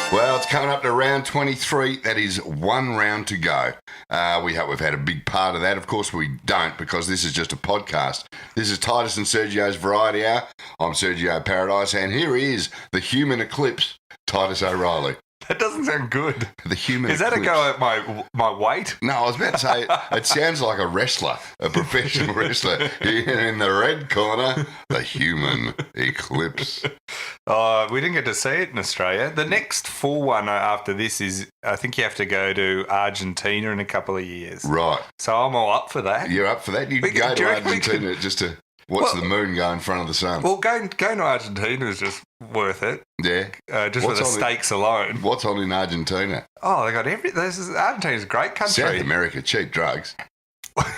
Well, it's coming up to round 23. That is one round to go. We hope we've had a big part of that. Of course, we don't, because this is just a podcast. This is Titus and Sergio's Variety Hour. I'm Sergio Paradise, and here is the human eclipse, Titus O'Reilly. That doesn't sound good. The human Is that eclipse. a go at my weight? No, I was about to say, it sounds like a wrestler, a professional wrestler. In the red corner, the human eclipse. We didn't get to see it in Australia. The next full one after this is, I think you have to go to Argentina in a couple of years. Right. So I'm all up for that. You're up for that? You can go to Argentina just to watch the moon go in front of the sun. Well, going to Argentina is just worth it. Yeah. Just for the steaks alone. What's on in Argentina? Oh, they got Argentina's a great country. South America, cheap drugs.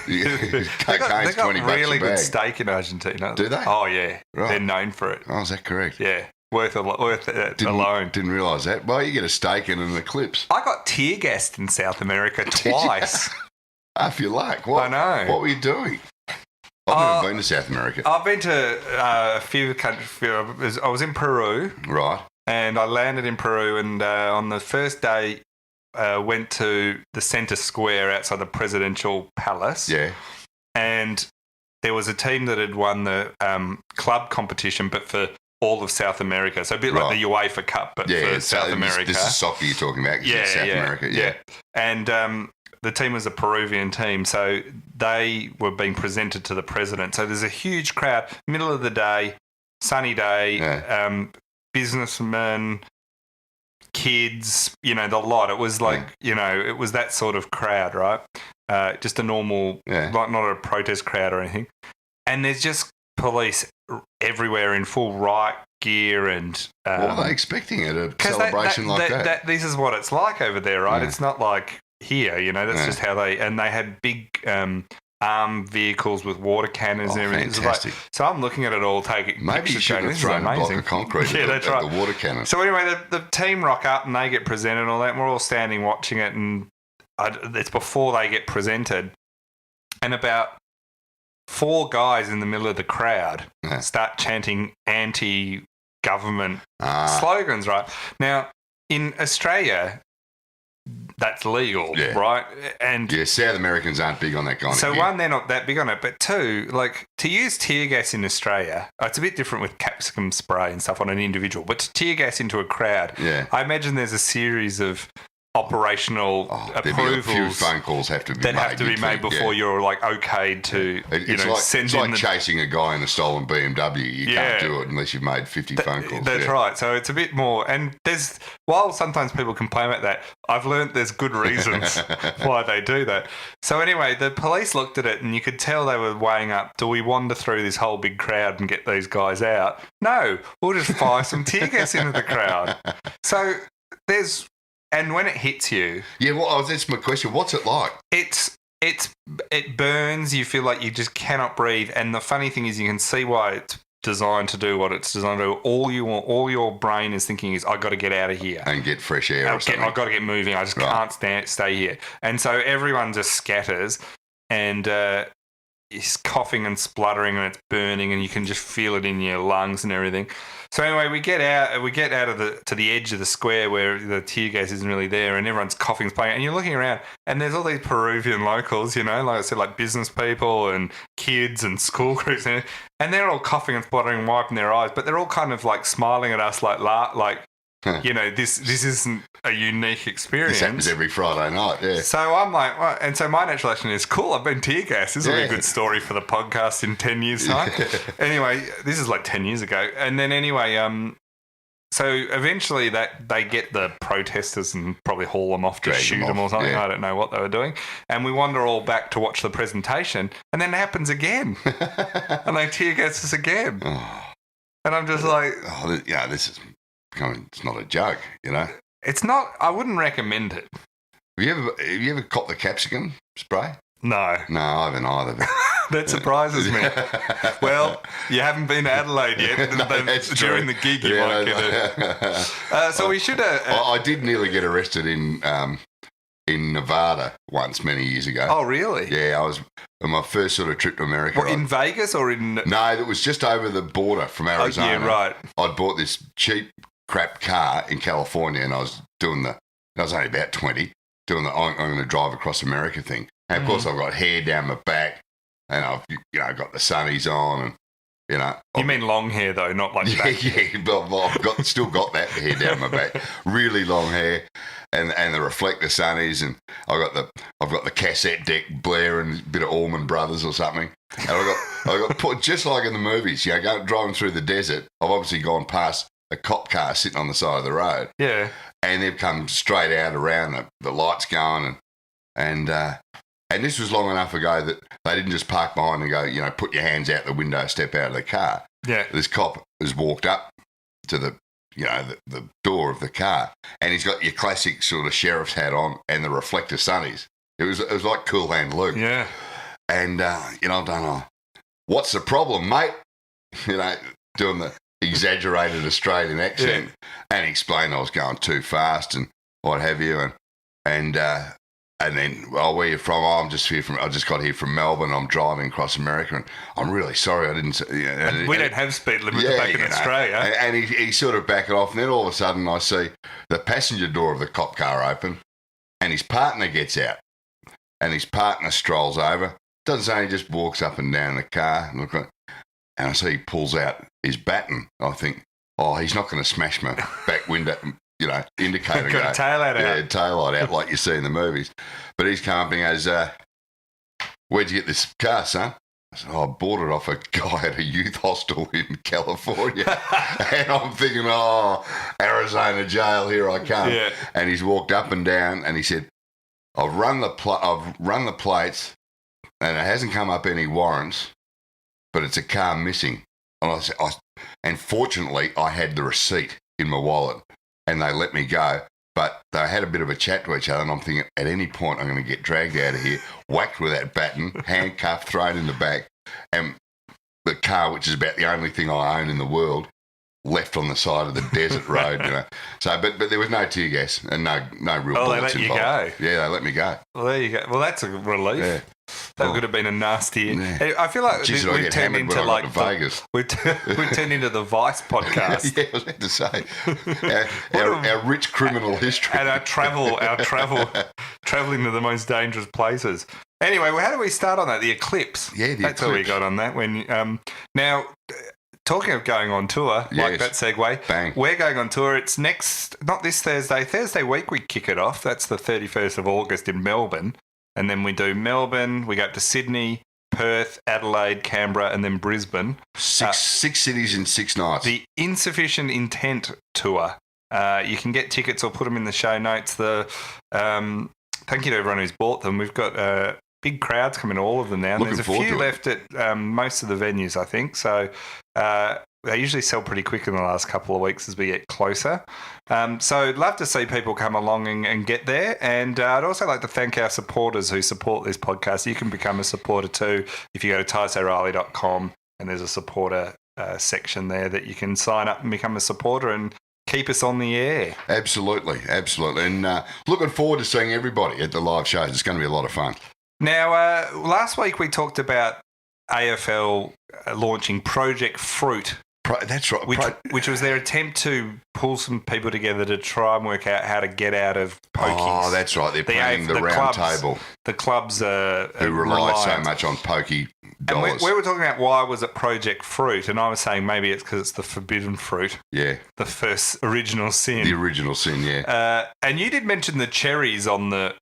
They Cocaine's got $20 really a bag. good steak in Argentina. Do they? Oh, yeah. Right. They're known for it. Oh, is that correct? Yeah. Worth it alone. Didn't realise that. Well, you get a steak and an eclipse. I got tear gassed in South America twice. Half your luck. What, I know. What were you doing? I've never been to South America. I've been to a few countries. I was in Peru. Right. And I landed in Peru, and on the first day, went to the centre square outside the presidential palace. Yeah. And there was a team that had won the club competition, but for all of South America. So a bit like the UEFA Cup, but for South America. This is soccer you're talking about, South America. Yeah. And the team was a Peruvian team, so they were being presented to the president. So there's a huge crowd, middle of the day, sunny day, businessmen, kids, the lot. It was like, it was that sort of crowd, right? Just a normal, like not a protest crowd or anything. And there's just police everywhere in full riot gear and... what are they expecting at a celebration like that? This is what it's like over there, right? Yeah. It's not like here, that's just how they... And they had big armed vehicles with water cannons and everything. Fantastic. So I'm looking at it all, taking Maybe you should have thrown a block of concrete at the water cannon. So anyway, the team rock up and they get presented and all that, and we're all standing watching it, and it's before they get presented. And about 4 guys in the middle of the crowd start chanting anti-government slogans, right? Now, in Australia, that's legal, right? And South Americans aren't big on that kind of thing. So one, they're not that big on it, but 2, like to use tear gas in Australia, it's a bit different with capsicum spray and stuff on an individual, but to tear gas into a crowd, I imagine there's a series of operational approvals. A few phone calls have to be made before you're like okayed to it's like chasing a guy in a stolen BMW. You can't do it unless you've made 50 phone calls. That's right. So it's a bit more, and while sometimes people complain about that, I've learned there's good reasons why they do that. So anyway, the police looked at it and you could tell they were weighing up, do we wander through this whole big crowd and get these guys out? No, we'll just fire some tear gas into the crowd. So and when it hits you... Yeah, well, that's my question. What's it like? It burns. You feel like you just cannot breathe. And the funny thing is you can see why it's designed to do what it's designed to do. All your brain is thinking is, I've got to get out of here. And get fresh air or something. I've got to get moving. I just can't stay here. And so everyone just scatters and is coughing and spluttering and it's burning and you can just feel it in your lungs and everything. So anyway, we get out to the edge of the square where the tear gas isn't really there and everyone's coughing and spluttering and you're looking around and there's all these Peruvian locals, like I said, like business people and kids and school groups and they're all coughing and spluttering and wiping their eyes, but they're all kind of like smiling at us like this isn't a unique experience. This happens every Friday night, yeah. So I'm like, well, and so my natural action is, cool, I've been tear gassed. This will be a good story for the podcast in 10 years' time. Anyway, this is like 10 years ago. And then anyway, so eventually they get the protesters and probably haul them off to shoot them or something. Yeah. I don't know what they were doing. And we wander all back to watch the presentation. And then it happens again. And they tear gas us again. Oh. And I'm just like... this is... It's not a joke, It's not. I wouldn't recommend it. Have you ever caught the capsicum spray? No, I haven't either. That surprises me. Well, you haven't been to Adelaide yet. During the gig, you might get it. So we should. I did nearly get arrested in Nevada once many years ago. Oh, really? Yeah, I was on my first sort of trip to America. What, in Vegas or in? No, that was just over the border from Arizona. Oh, yeah, right. I'd bought this cheap crap car in California, and I was only about 20, doing the I'm going to drive across America thing. And of course, I've got hair down my back, and I've got the sunnies on, and You mean long hair though, not like back. Yeah, but I've still got that hair down my back, really long hair, and the reflector sunnies, and I've got the cassette deck blaring, a bit of Allman Brothers or something, and I got put just like in the movies, driving through the desert. I've obviously gone past a cop car sitting on the side of the road, and they've come straight out around the lights going, and this was long enough ago that they didn't just park behind and go, put your hands out the window, step out of the car. Yeah. This cop has walked up to the door of the car, and he's got your classic sort of sheriff's hat on and the reflector sunnies. It was like Cool Hand Luke. Yeah. And, I've done, what's the problem, mate? Doing the exaggerated Australian accent, and he explained I was going too fast and what have you, and then, where you from? Oh, I just got here from Melbourne. I'm driving across America, and I'm really sorry I didn't. We don't have speed limits back in Australia. And he sort of backed it off, and then all of a sudden I see the passenger door of the cop car open, and his partner gets out, and his partner strolls over. Doesn't say, he just walks up and down the car, and I see he pulls out his baton. I think, he's not going to smash my back window. Indicator. Got a tail light out. Yeah, tail light out like you see in the movies. But he's come up and goes, where'd you get this car, son? I said, I bought it off a guy at a youth hostel in California. And I'm thinking, Arizona jail, here I come. Yeah. And he's walked up and down, and he said, I've run the plates, and it hasn't come up any warrants, but it's a car missing. And I said, and fortunately, I had the receipt in my wallet. And they let me go, but they had a bit of a chat to each other, and I'm thinking, at any point I'm going to get dragged out of here, whacked with that baton, handcuffed, thrown in the back, and the car, which is about the only thing I own in the world, left on the side of the desert road, So, but there was no tear gas and no real bullets involved. They let you go. Yeah, they let me go. Well, there you go. Well, that's a relief. Yeah. That could have been a nasty. Yeah. I feel like Jeez, we've turned into like Vegas. We've turned into the Vice podcast. Yeah, I was about to say our rich criminal history and our traveling to the most dangerous places. Anyway, how do we start on that? The eclipse. Yeah, that's how we got on that. Now, talking of going on tour, like that segue, bang. We're going on tour. It's not this Thursday. Thursday week we kick it off. That's the 31st of August in Melbourne. And then we do Melbourne, we go up to Sydney, Perth, Adelaide, Canberra, and then Brisbane. Six cities in 6 nights. The Insufficient Intent Tour. You can get tickets or put them in the show notes. Thank you to everyone who's bought them. We've got big crowds coming to all of them now. And there's a few left at most of the venues, I think. So they usually sell pretty quick in the last couple of weeks as we get closer. So love to see people come along and get there. And I'd also like to thank our supporters who support this podcast. You can become a supporter too if you go to TitusO'Reilly.com, and there's a supporter section there that you can sign up and become a supporter and keep us on the air. Absolutely. And looking forward to seeing everybody at the live shows. It's going to be a lot of fun. Now, last week we talked about AFL launching Project Fruit. That's right. Which was their attempt to pull some people together to try and work out how to get out of pokies. Oh, that's right. They're planning the round table. The clubs who rely so much on pokey dollars. And we were talking about why was it Project Fruit, and I was saying maybe it's because it's the forbidden fruit. Yeah. The first original sin. The original sin, yeah. And you did mention the cherries on the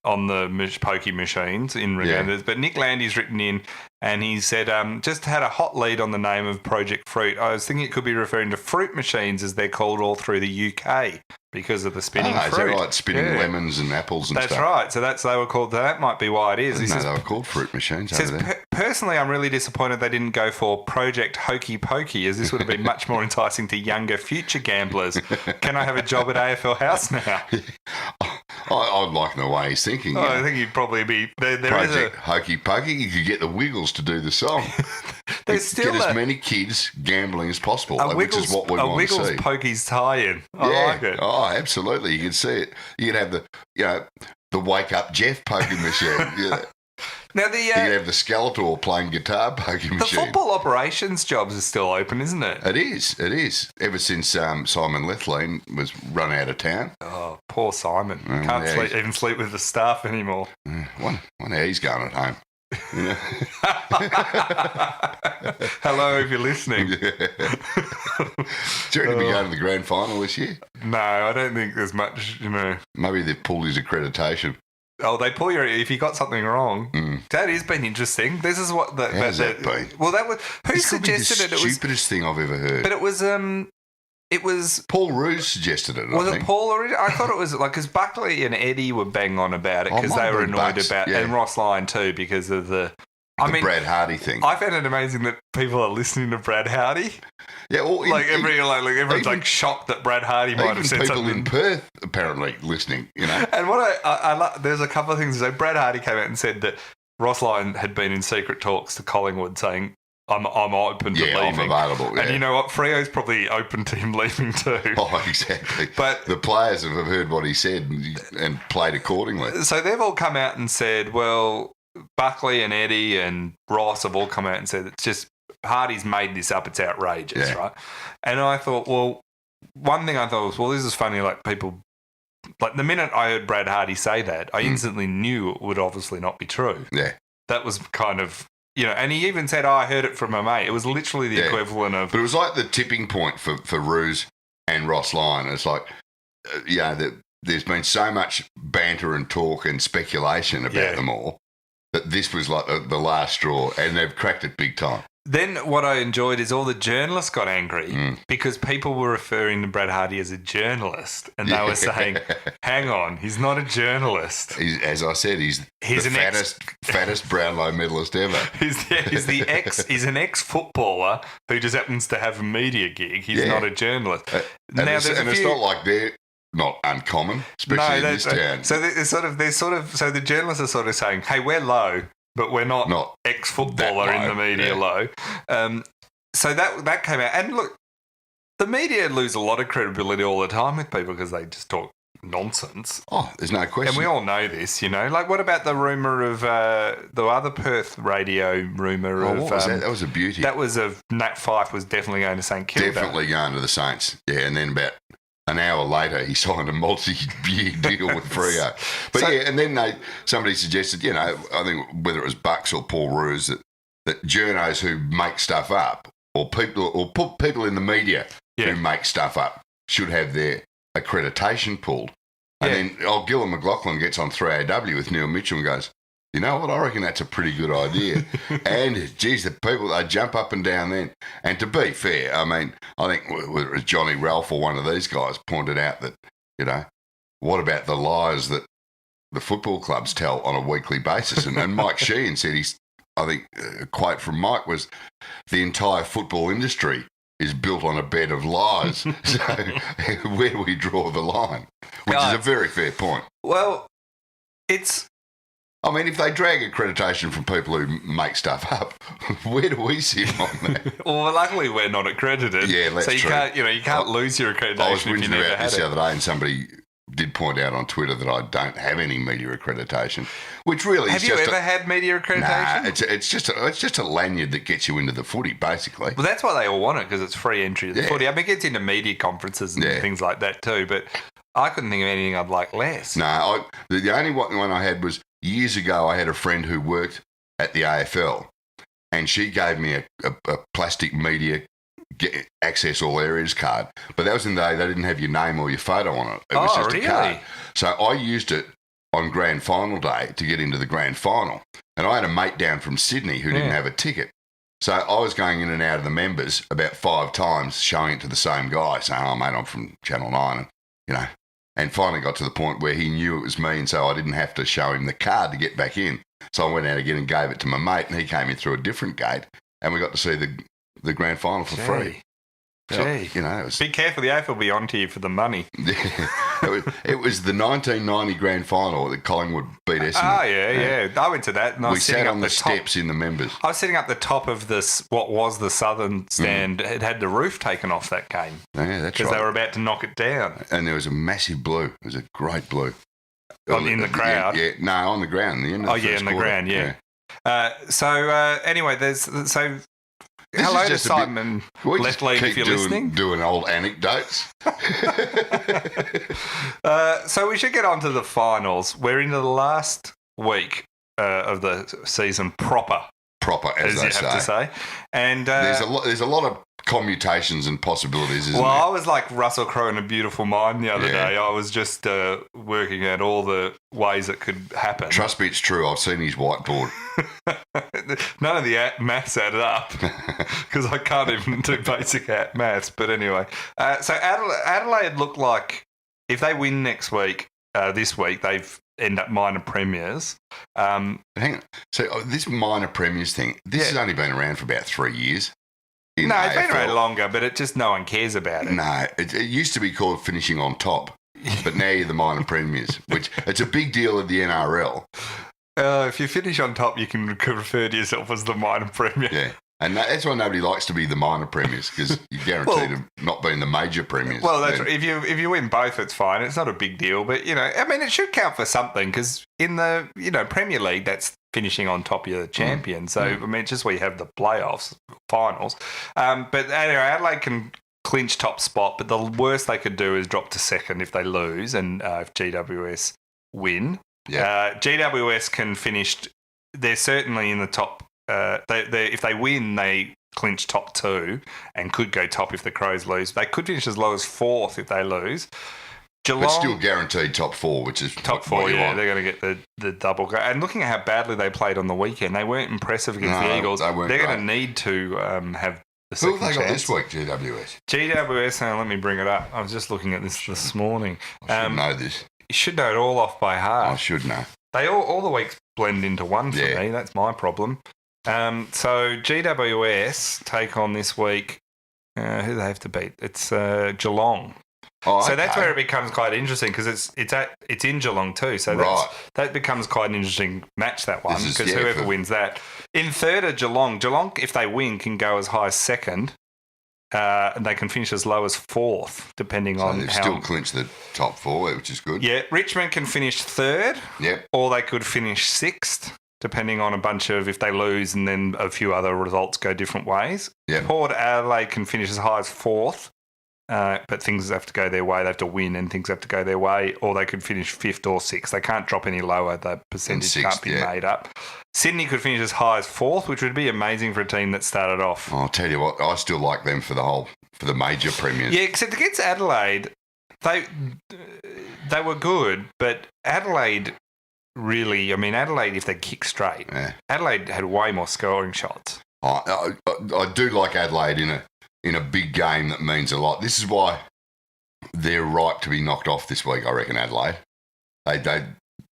pokey machines in Regenders, but Nick Landy's written in and he said, just had a hot lead on the name of Project Fruit. I was thinking it could be referring to fruit machines as they're called all through the UK because of the spinning fruit. Is that right? Spinning lemons and apples and stuff. That's right. So they were called, that might be why it is. No, they were called fruit machines over there. Personally, I'm really disappointed they didn't go for Project Hokey Pokey, as this would have been much more enticing to younger future gamblers. Can I have a job at AFL House now? I'm liking the way he's thinking. I think you'd probably be... Project Hokey Pokey, you could get the Wiggles to do the song. There's get as many kids gambling as possible, which is what we want to see. A Wiggles Pokies tie-in. I like it. Oh, absolutely. You can see it. You can have the wake up Jeff poking machine. Now You can have the Skeletor playing guitar poker the machine. football operations jobs is still open, isn't it? It is. Ever since Simon Lethlean was run out of town. Oh, poor Simon. Oh, Can't yeah, even sleep with the staff anymore. Wonder how he's going at home. You know? Hello, if you're listening. Do you reckon he'll be going to the grand final this year? No, I don't think there's much, Maybe they've pulled his accreditation. Oh, they pull your if you got something wrong. That has been interesting. This is what the How's that been? Well, that was who This could be the suggested it. It was stupidest thing I've ever heard. But it was Paul Roos suggested it. Was I it think. Paul already? I thought it was like because Buckley and Eddie were bang on about it because might they have were been annoyed Bucks, about, yeah. and Ross Lyon too because of the. The Brad Hardy thing. I found it amazing that people are listening to Brad Hardy. Yeah, well, everyone's shocked that Brad Hardy might have said people something. in Perth apparently listening. And what I like, there's a couple of things. So Brad Hardy came out and said that Ross Lyon had been in secret talks to Collingwood, saying, "I'm open to leaving. I'm available." Yeah. And you know what? Freo's probably open to him leaving too. Oh, exactly. But the players have heard what he said and played accordingly. So they've all come out and said, well, Buckley and Eddie and Ross have all come out and said it's just Hardy's made this up. It's outrageous, right? And I thought, well, one thing I thought was, well, this is funny. Like people, like the minute I heard Brad Hardy say that, I instantly knew it would obviously not be true. Yeah, that was kind of. And he even said, I heard it from a mate. It was literally the equivalent of... But it was like the tipping point for Roos and Ross Lyon. It's like, there's been so much banter and talk and speculation about them all that this was like the last straw, and they've cracked it big time. Then what I enjoyed is all the journalists got angry because people were referring to Brad Hardy as a journalist, and they were saying, "Hang on, he's not a journalist." As I said, he's the fattest Brownlow medalist ever. He's an ex-footballer who just happens to have a media gig. He's not a journalist. It's not like they're not uncommon, especially in this town. So so the journalists are sort of saying, "Hey, we're low." But we're not ex-footballer in the media low. So that came out. And look, the media lose a lot of credibility all the time with people because they just talk nonsense. Oh, there's no question. And we all know this, Like, what about the rumour of the other Perth radio rumour of... what was that? That was a beauty. That was of Nat Fyfe was definitely going to St Kilda. Definitely going to the Saints. Yeah, and then about an hour later, he signed a multi-year deal with Freo. But and then somebody suggested, I think whether it was Bucks or Paul Roos, that journos who make stuff up or people in the media who make stuff up should have their accreditation pulled. And then Gillon McLaughlin gets on 3AW with Neil Mitchell and goes, you know what, I reckon that's a pretty good idea. And, geez, the people, they jump up and down then. And to be fair, I mean, I think whether it was Johnny Ralph or one of these guys pointed out that, what about the lies that the football clubs tell on a weekly basis? And Mike Sheehan said, I think a quote from Mike was, the entire football industry is built on a bed of lies. So where do we draw the line? Which is a very fair point. Well, I mean, if they drag accreditation from people who make stuff up, where do we sit on that? Well, luckily we're not accredited. Yeah, that's true. So you can't lose your accreditation. I was if you whinging never about had this it. the other day, and somebody did point out on Twitter that I don't have any media accreditation, which really have is you just ever had media accreditation? Nah, it's just a lanyard that gets you into the footy, basically. Well, that's why they all want it, because it's free entry to the footy. I mean, it gets into media conferences and things like that too, but I couldn't think of anything I'd like less. No, the only one I had was years ago. I had a friend who worked at the AFL, and she gave me a plastic media access all areas card. But that was in the day they didn't have your name or your photo on it. It was just a card. So I used it on grand final day to get into the grand final. And I had a mate down from Sydney who didn't have a ticket. So I was going in and out of the members about 5 times, showing it to the same guy, saying, oh, mate, I'm from Channel 9. And finally got to the point where he knew it was me, and so I didn't have to show him the card to get back in. So I went out again and gave it to my mate, and he came in through a different gate, and we got to see the grand final for free. So, it was... Be careful, the AFL will be on to you for the money. It was the 1990 grand final that Collingwood beat Essendon. Oh, yeah. I went to that. And we sat on the steps in the members. I was sitting up the top of what was the southern stand. It had the roof taken off that game. Yeah, that's right. Because they were about to knock it down. And there was a massive blue. It was a great blue. in the crowd. Yeah, no, on the ground. The end of the first in the quarter. ground, yeah. Anyway, This hello is to just Simon Lethlead if you're listening. Doing old anecdotes. So we should get on to the finals. We're into the last week of the season proper, As you they have to say. And there's a lot of commutations and possibilities, isn't there? I was like Russell Crowe in A Beautiful Mind the other day. I was just working out all the ways it could happen. Trust me, it's true. I've seen his whiteboard. None of the maths added up because I can't even do basic maths. But anyway, so Adelaide look like if they win this week, they've end up minor premiers. Hang on. So this minor premiers thing, this has only been around for about 3 years. No, it's been around longer, but no one cares about it. No, it used to be called finishing on top, but now you're the minor premiers, which it's a big deal of the NRL. If you finish on top, you can refer to yourself as the minor premier. Yeah. And that's why nobody likes to be the minor premiers, because you're guaranteed of not being the major premiers. Well, that's right. If you win both, it's fine. It's not a big deal. But, it should count for something, because in the, Premier League, that's finishing on top of the champion. So, it's just where you have the playoffs, finals. But anyway, Adelaide can clinch top spot, but the worst they could do is drop to second if they lose and if GWS win. Yeah. GWS can finish, they're certainly in the top. If they win, they clinch top 2 and could go top if the Crows lose. They could finish as low as 4th if they lose. Geelong, but still guaranteed top 4, which is top 4. Yeah, they're going to get the double go. And looking at how badly they played on the weekend, they weren't impressive against the Eagles. They're going to need to have the second chance. Who have they got this week, GWS? GWS, let me bring it up. I was just looking at this morning. I should know this. You should know it all off by heart. I should know. They all the weeks blend into one for me. That's my problem. So GWS take on this week. Who do they have to beat? It's Geelong. Oh, so that's where it becomes quite interesting because it's in Geelong too. So that becomes quite an interesting match, that one, because whoever wins that. In third are Geelong. Geelong, if they win, can go as high as second. And they can finish as low as 4th, depending on they've how... still clinched the top 4, which is good. Yeah, Richmond can finish 3rd. Yep. Or they could finish 6th, depending on a bunch of if they lose and then a few other results go different ways. Yep. Port Adelaide can finish as high as 4th, but things have to go their way. They have to win and things have to go their way, or they could finish 5th or 6th. They can't drop any lower. The percentage can't be made up. Sydney could finish as high as 4th, which would be amazing for a team that started off. I'll tell you what, I still like them for the major premiers. Yeah, except against Adelaide, they were good, but Adelaide really, Adelaide, if they kick straight, Adelaide had way more scoring shots. I do like Adelaide in a big game that means a lot. This is why they're ripe to be knocked off this week, I reckon, Adelaide.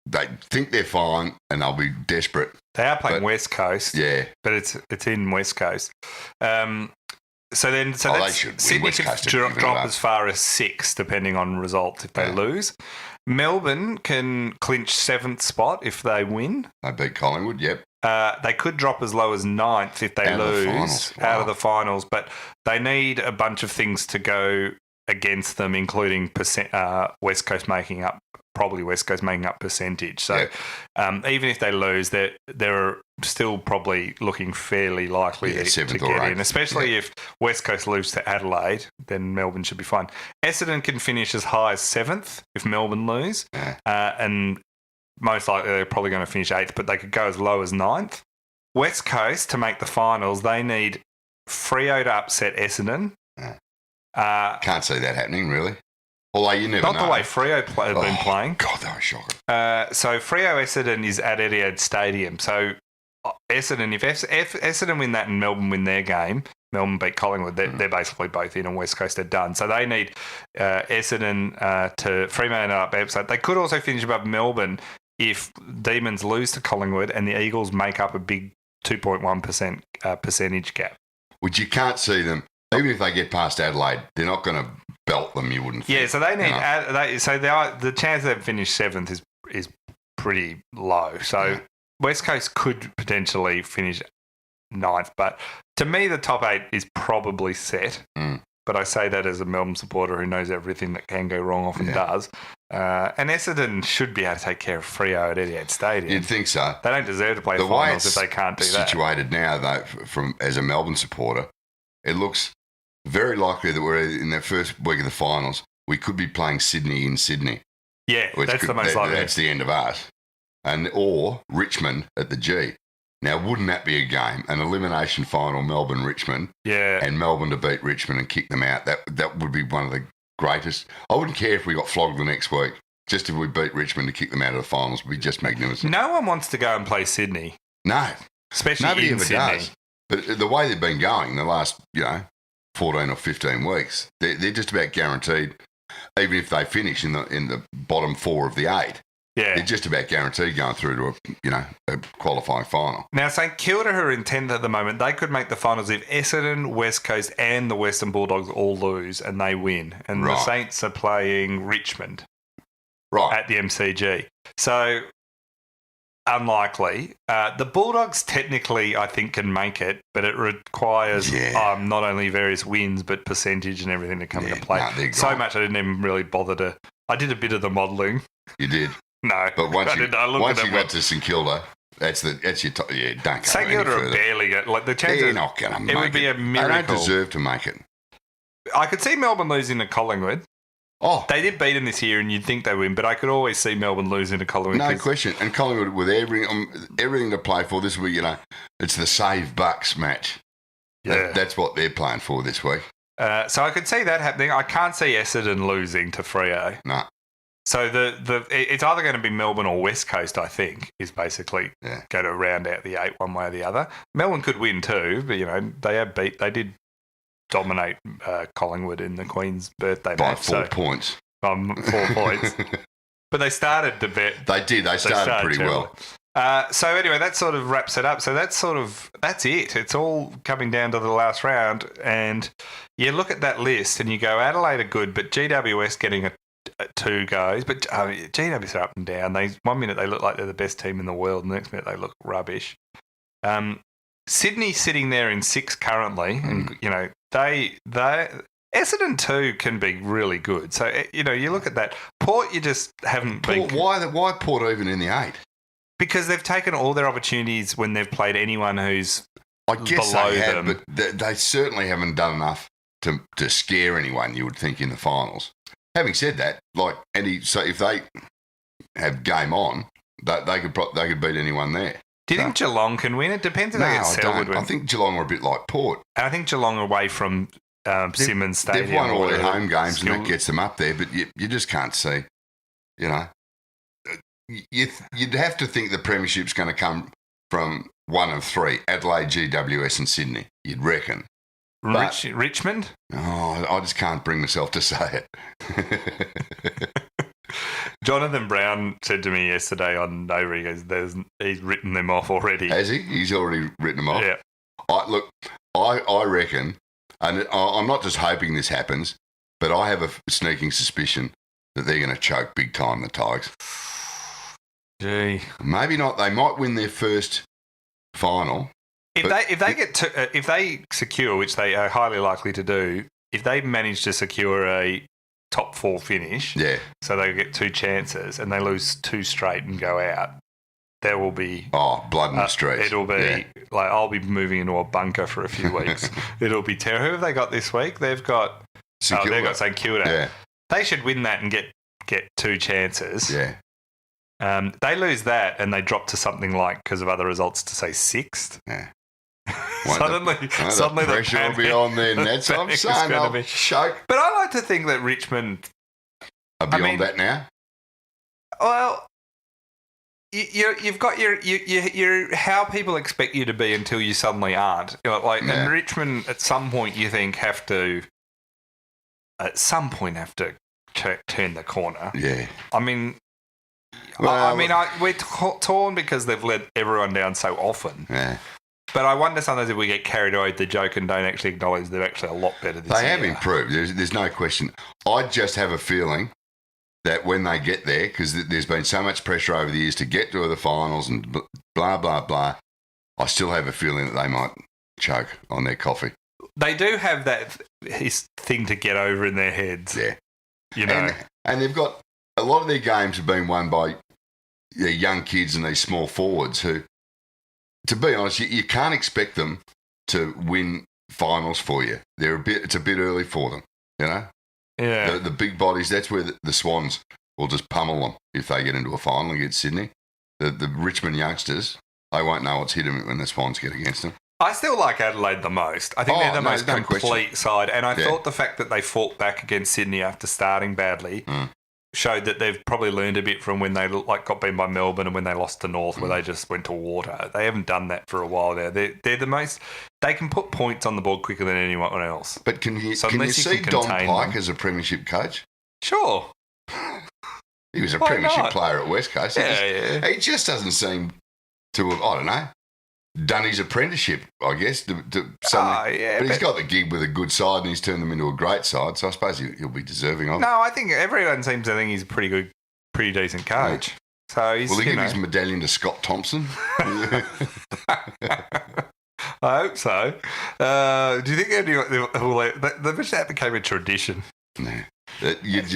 They think they're fine and they'll be desperate. They are playing West Coast. Yeah. But it's in West Coast. Sydney could drop as far as 6, depending on results if they lose. Melbourne can clinch 7th spot if they win. They beat Collingwood, yep. They could drop as low as 9th if they lose out of the finals, but they need a bunch of things to go against them, including West Coast making up percentage. So even if they lose, they're still probably looking fairly likely to get in, especially if West Coast lose to Adelaide, then Melbourne should be fine. Essendon can finish as high as 7th if Melbourne lose, and most likely they're probably going to finish 8th, but they could go as low as 9th. West Coast, to make the finals, they need Freo to upset Essendon. Can't see that happening, really. Although you never know. Not the way Freo have been playing. God, that was shocking. So Freo Essendon is at Etihad Stadium. So Essendon, if Essendon win that and Melbourne win their game, Melbourne beat Collingwood, they're basically both in and West Coast are done. So they need Essendon to Fremantle up episode. They could also finish above Melbourne if Demons lose to Collingwood and the Eagles make up a big 2.1% percentage gap. Which you can't see them. Even if they get past Adelaide, they're not going to belt them, you wouldn't think. Yeah, so they need... the chance they finish 7th is pretty low. So West Coast could potentially finish 9th, but to me the top 8 is probably set. But I say that as a Melbourne supporter who knows everything that can go wrong often does. And Essendon should be able to take care of Freo at Etihad Stadium. You'd think so. They don't deserve to play the finals if they can't do that. Situated now, though, as a Melbourne supporter, it looks very likely that we're in the first week of the finals. We could be playing Sydney in Sydney. Yeah, that's the most likely. That's the end of us. Or Richmond at the G. Now, wouldn't that be a game? An elimination final, Melbourne-Richmond. Yeah. And Melbourne to beat Richmond and kick them out. That would be one of the greatest. I wouldn't care if we got flogged the next week. Just if we beat Richmond to kick them out of the finals would be just magnificent. No one wants to go and play Sydney. No. Especially Nobody in ever Sydney. does. But the way they've been going the last, 14 or 15 weeks, they're just about guaranteed, even if they finish in the bottom 4 of the 8. Yeah. They're just about guaranteed going through to a qualifying final. Now, St Kilda, who are in 10th at the moment, they could make the finals if Essendon, West Coast and the Western Bulldogs all lose and they win. And the Saints are playing Richmond at the MCG. So, unlikely. The Bulldogs technically, I think, can make it, but it requires not only various wins, but percentage and everything to come into play. So much I didn't even really bother to... I did a bit of the modelling. You did? No. But once you got to St Kilda, that's your top. Yeah, don't go St Kilda are barely going. Like the chances, they're not going to make it. It would be a miracle. They don't deserve to make it. I could see Melbourne losing to Collingwood. Oh, they did beat them this year, and you'd think they win. But I could always see Melbourne losing to Collingwood. No question. And Collingwood with everything to play for this week. It's the save Bucks match. Yeah, that's what they're playing for this week. So I could see that happening. I can't see Essendon losing to Freo. No. So it's either going to be Melbourne or West Coast, I think, is basically going to round out the 8 one way or the other. Melbourne could win too, but they did dominate Collingwood in the Queen's birthday match. By 4 points. 4 points. But they started to bet. They did. They started pretty well. So anyway, that sort of wraps it up. So that's it. It's all coming down to the last round. And you look at that list and you go, Adelaide are good, but GWS getting a 2 goes, but GWS are up and down. 1 minute they look like they're the best team in the world, and the next minute they look rubbish. Sydney sitting there in 6 currently, and they Essendon too can be really good. So you look at that. Port, you just haven't been. Why Port even in the 8? Because they've taken all their opportunities when they've played anyone who's I guess below they have, them. But they certainly haven't done enough to scare anyone. You would think in the finals. Having said that, so if they have game on, they could beat anyone there. Do you think Geelong can win? It depends if they get Selwood win. I think Geelong are a bit like Port. I think Geelong are away from Simmons Stadium. They've won all their home games and that gets them up there, but you just can't see. You'd have to think the premiership's going to come from one of 3, Adelaide, GWS and Sydney, you'd reckon. Richmond? Oh, I just can't bring myself to say it. Jonathan Brown said to me yesterday on Nova, he goes, he's written them off already. Has he? He's already written them off? Yeah. I reckon, and I'm not just hoping this happens, but I have a sneaking suspicion that they're going to choke big time, the Tigers. Gee. Maybe not. They might win their first final. If they secure, which they are highly likely to do, if they manage to secure a top 4 finish, so they get 2 chances and they lose 2 straight and go out, there will be blood in the streets. It'll be like I'll be moving into a bunker for a few weeks. It'll be terrible. Who have they got this week? They've got St Kilda. Yeah. They should win that and get 2 chances. Yeah. They lose that and they drop to something like, because of other results, to say 6th. Yeah. Suddenly the pressure will be on their nets. I'm saying they'll choke. But I like to think that Richmond are beyond that now. Well, you've got your how people expect you to be until you suddenly aren't. And Richmond at some point you think have to turn the corner. Yeah. I mean. We're torn because they've let everyone down so often. Yeah. But I wonder sometimes if we get carried away with the joke and don't actually acknowledge they're actually a lot better this year. They have improved. There's no question. I just have a feeling that when they get there, because there's been so much pressure over the years to get to the finals and blah, blah, blah, I still have a feeling that they might choke on their coffee. They do have that thing to get over in their heads. Yeah. You know. And they've got a lot of their games have been won by young kids and these small forwards who, to be honest, you can't expect them to win finals for you. It's a bit early for them, you know? Yeah. The big bodies, that's where the Swans will just pummel them if they get into a final against Sydney. The Richmond youngsters, they won't know what's hit them when the Swans get against them. I still like Adelaide the most. I think they're the most complete side. And I thought the fact that they fought back against Sydney after starting badly showed that they've probably learned a bit from when they got beaten by Melbourne and when they lost to North, where they just went to water. They haven't done that for a while now. They're the most. They can put points on the board quicker than anyone else. But can you see Don Pike as a premiership coach? Sure. He was a premiership player at West Coast. He just doesn't seem to have, I don't know, done his apprenticeship, I guess. But he's got the gig with a good side and he's turned them into a great side, so I suppose he'll be deserving of it. No, I think everyone seems to think he's a pretty decent coach. So Will he give his medallion to Scott Thompson? I hope so. Do you think that became a tradition? No. You'd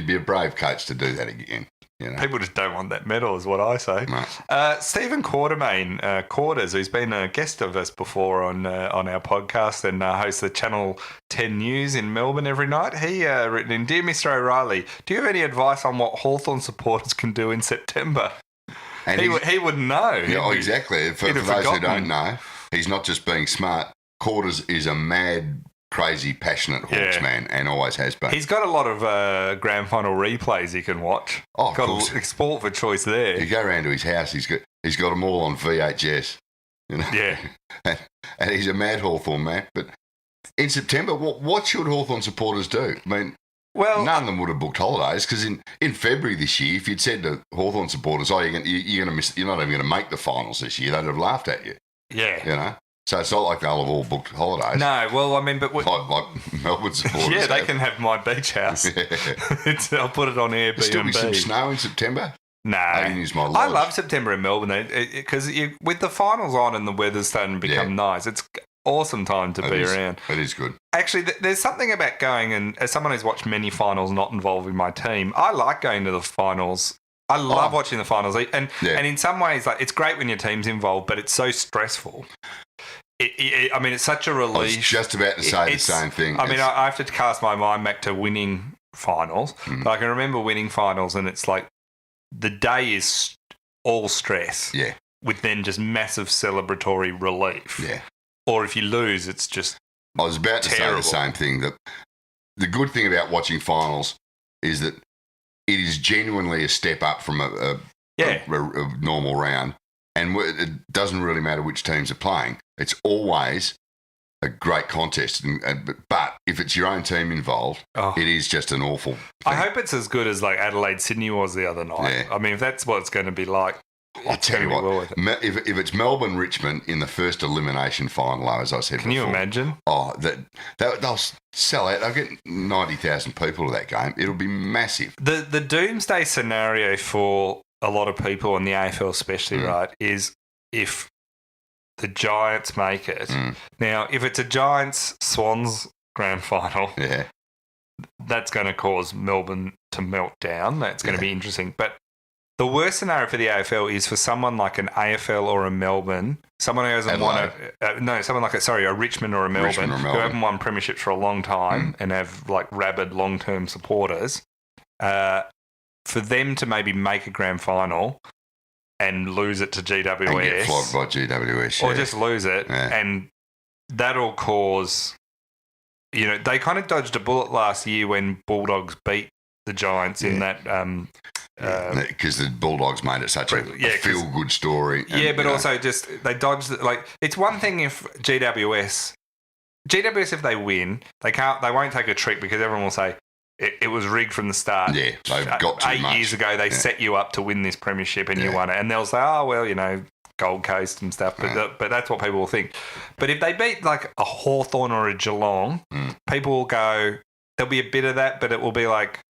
be a brave coach to do that again. You know? People just don't want that medal, is what I say. No. Stephen Quarters, who's been a guest of us before on our podcast and hosts the Channel 10 News in Melbourne every night, he written in, "Dear Mr. O'Reilly, do you have any advice on what Hawthorn supporters can do in September?" And he wouldn't know. Yeah, exactly. For those who don't know, he's not just being smart. Quarters is a mad, crazy, passionate Hawks man, and always has been. He's got a lot of grand final replays he can watch. Oh, got a sport for choice there. You go around to his house, he's got them all on VHS. You know? Yeah, and he's a mad Hawthorn man. But in September, what should Hawthorn supporters do? I mean, none of them would have booked holidays because in February this year, if you'd said to Hawthorn supporters, "Oh, you're not even going to make the finals this year," they'd have laughed at you. Yeah, you know. So it's not like they'll have all booked holidays. No, well, I mean, but like Melbourne supporters. Yeah, they can have my beach house. I'll put it on Airbnb. There'll still be some snow in September. No, I can use my lodge. I love September in Melbourne because with the finals on and the weather's starting to become nice, it's awesome time to be around. It is good. Actually, there's something about going, and as someone who's watched many finals not involving my team, I like going to the finals. I love watching the finals, and in some ways, like, it's great when your team's involved, but it's so stressful. I mean, it's such a relief. I was just about to say the same thing. I mean, I have to cast my mind back to winning finals. But I can remember winning finals, and it's like the day is all stress. Yeah. With then just massive celebratory relief. Yeah. Or if you lose, it's just I was about to say the same thing. That the good thing about watching finals is that it is genuinely a step up from a normal round. And it doesn't really matter which teams are playing. It's always a great contest. But if it's your own team involved, it is just an awful thing. I hope it's as good as like Adelaide-Sydney was the other night. Yeah. I mean, if that's what it's going to be like, I'll tell you what, if it's Melbourne-Richmond in the first elimination final, as I said before. Can you imagine? Oh, they'll sell out. They'll get 90,000 people to that game. It'll be massive. The doomsday scenario for a lot of people, and the AFL especially, right, is if the Giants make it. Now, if it's a Giants-Swans grand final, that's going to cause Melbourne to melt down. That's going to be interesting. But the worst scenario for the AFL is for someone like an AFL or a Melbourne, someone who hasn't won a Richmond or a Melbourne, who haven't won premierships for a long time and have like rabid long-term supporters, for them to maybe make a grand final and lose it to GWS. And get flogged by GWS. Or just lose it. Yeah. And that'll cause, they kind of dodged a bullet last year when Bulldogs beat the Giants in that. Because the Bulldogs made it such a feel-good story. And, but also just they dodged it. Like, it's one thing if GWS, if they win, they won't take a trick because everyone will say, it was rigged from the start. Yeah, they've got too 8 much. years ago, they set you up to win this premiership and you won it. And they'll say, oh, well, Gold Coast and stuff. But that's what people will think. But if they beat like a Hawthorn or a Geelong, people will go, there'll be a bit of that, but it will be like,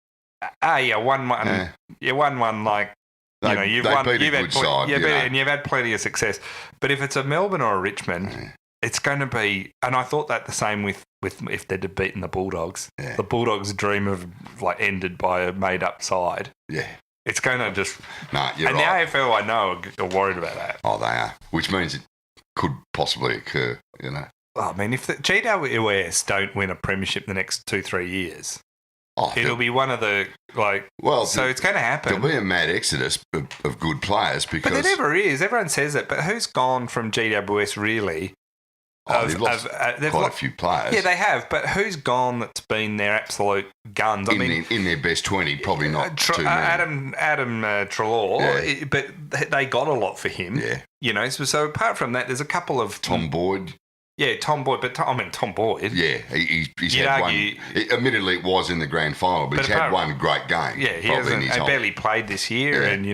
you won one. You won one like, you've won. You've had and you've had plenty of success. But if it's a Melbourne or a Richmond, it's going to be, and I thought that the same with if they'd have beaten the Bulldogs. Yeah. The Bulldogs' dream of ended by a made-up side. Yeah. It's going to just... No, you're and right. the AFL, I know, are worried about that. Oh, they are. Which means it could possibly occur, you know. Well, I mean, if the GWS don't win a premiership the next 2-3 years, it'll be one of the, so it's going to happen. There'll be a mad exodus of good players because... But there never is. Everyone says it. But who's gone from GWS really? They've lost quite a few players. Yeah, they have. But who's gone that's been their absolute guns? In their best 20, probably not too many. Adam Treloar, but they got a lot for him. Yeah. You know, so apart from that, there's a couple of... Tom Boyd. Yeah, Tom Boyd. But Tom Boyd. Yeah, he's had one. Admittedly, it was in the grand final, but he's had one great game. Yeah, he barely played this year, and he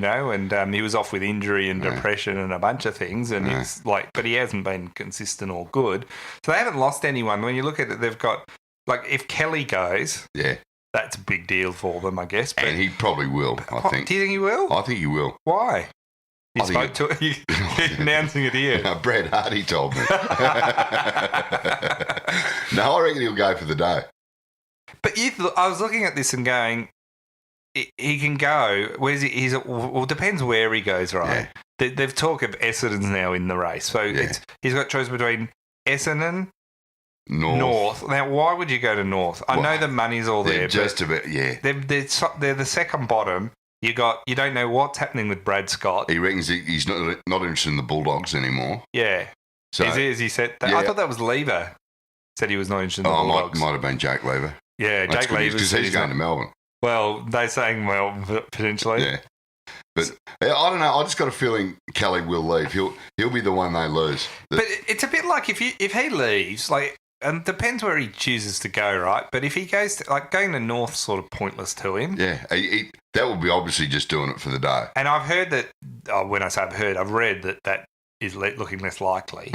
was off with injury and depression and a bunch of things, and he's but he hasn't been consistent or good. So they haven't lost anyone. When you look at it, they've got if Kelly goes, that's a big deal for them, I guess. But, and he probably will. I think. Do you think he will? I think he will. Why? You spoke to it. You're announcing it here. No, Brad Hardy told me. No, I reckon he'll go for the day. But I was looking at this and going, he can go. Where's he? Well, depends where he goes, right? Yeah. They've talked of Essendon's now in the race. So he's got choice between Essendon, North. Now, why would you go to North? I know the money's all there. Just a bit, yeah. They're the second bottom. You don't know what's happening with Brad Scott. He reckons he's not interested in the Bulldogs anymore. Yeah. So is he said that? Yeah. I thought that was Lever. Said he was not interested in the Bulldogs. Might have been Jake Lever. Yeah, Jake Lever. Because he's going to Melbourne. Well, they're saying potentially. Yeah. But I don't know. I just got a feeling Kelly will leave. He'll be the one they lose. But it's a bit like if he leaves, and depends where he chooses to go, right? But if he goes to, going to North, sort of pointless to him. Yeah, that would be obviously just doing it for the day. And I've heard that. When I say I've heard, I've read that is looking less likely.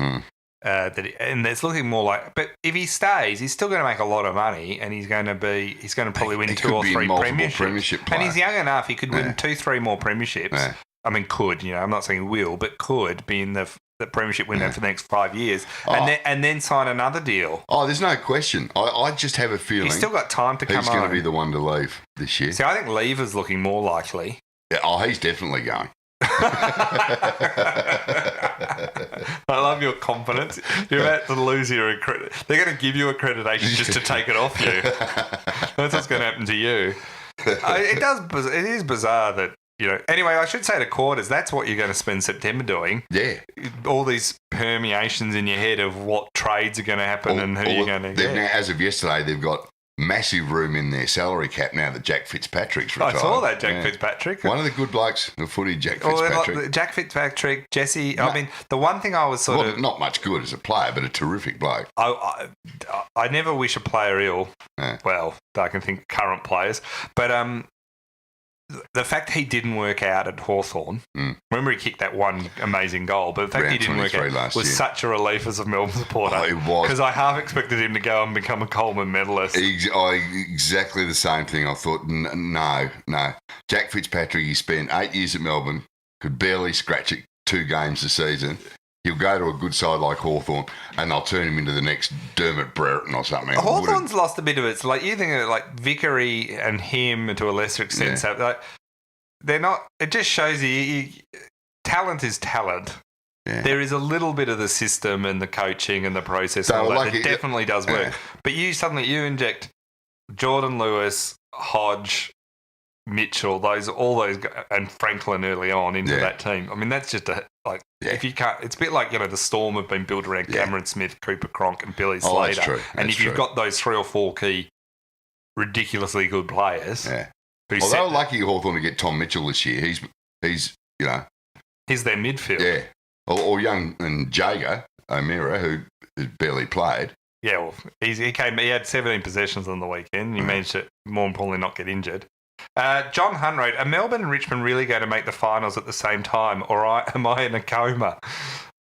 And it's looking more like. But if he stays, he's still going to make a lot of money, and he's going to probably win 2 or 3 premierships. And he's young enough; he could win 2-3 more premierships. Yeah. I mean, could I'm not saying will, but could be in the premiership window for the next 5 years, and then sign another deal. Oh, there's no question. I just have a feeling he's still got time to come. He's going to be the one to leave this year. See, I think Lever's looking more likely. Yeah, he's definitely going. I love your confidence. You're about to lose your accreditation. They're going to give you accreditation just to take it off you. That's what's going to happen to you. It is bizarre that. Anyway, I should say to quarters, that's what you're going to spend September doing. Yeah. All these permeations in your head of what trades are going to happen and who you're going to get. Now, as of yesterday, they've got massive room in their salary cap now that Jack Fitzpatrick's retired. I saw that, Jack Fitzpatrick. One of the good blokes, the footy, Jack Fitzpatrick. Jack Fitzpatrick, Jesse. No. I mean, the one thing I was not much good as a player, but a terrific bloke. I never wish a player ill. Yeah. Well, I can think current players. But the fact he didn't work out at Hawthorn, remember he kicked that one amazing goal, but the fact he didn't work out was such a relief as a Melbourne supporter. It was. Because I half expected him to go and become a Coleman medalist. Exactly the same thing. I thought, no. Jack Fitzpatrick, he spent 8 years at Melbourne, could barely scratch it 2 games a season. He'll go to a good side like Hawthorn, and they'll turn him into the next Dermot Brereton or something. Hawthorn's lost a bit of it. So you think of Vickery and him to a lesser extent. Yeah. So they're not. It just shows you talent is talent. Yeah. There is a little bit of the system and the coaching and the process. And all that. It definitely does work. Yeah. But you inject Jordan Lewis, Hodge, Mitchell, all those, and Franklin early on into that team. I mean, that's just if you can't, it's a bit like the Storm have been built around Cameron Smith, Cooper Cronk, and Billy Slater. That's true. And if you've got those 3 or 4 key, ridiculously good players, they were lucky Hawthorn to get Tom Mitchell this year. He's he's their midfield. Yeah, or young and Jager O'Meara, who barely played. Yeah, well, he had 17 possessions on the weekend. He managed to, more importantly, not get injured. John Hunt wrote, are Melbourne and Richmond really going to make the finals at the same time, or am I in a coma?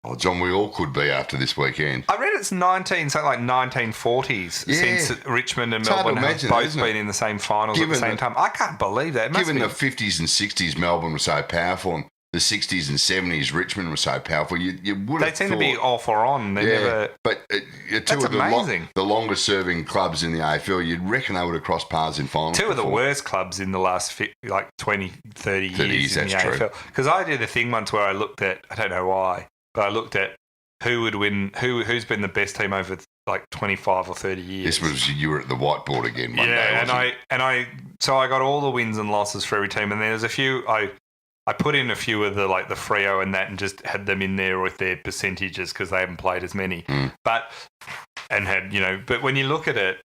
Oh, John, we all could be after this weekend. I read it's 1940s since Richmond and Melbourne have both been in the same finals at the same time. I can't believe that. Given the 50s and 60s, Melbourne was so powerful, and the 60s and 70s, Richmond was so powerful. You would have They seem to be off or on. They never. But two of the longest serving clubs in the AFL, you'd reckon they would have crossed paths in finals. Two of the worst clubs in the last 20, 30 years in the AFL. Because I did a thing once where I looked at, I don't know why, but I looked at who would win, who's been the best team over like 25 or 30 years. This was, you were at the whiteboard again one day, so I got all the wins and losses for every team, and there's a few, I put in a few of the Freo and that and just had them in there with their percentages because they haven't played as many. But when you look at it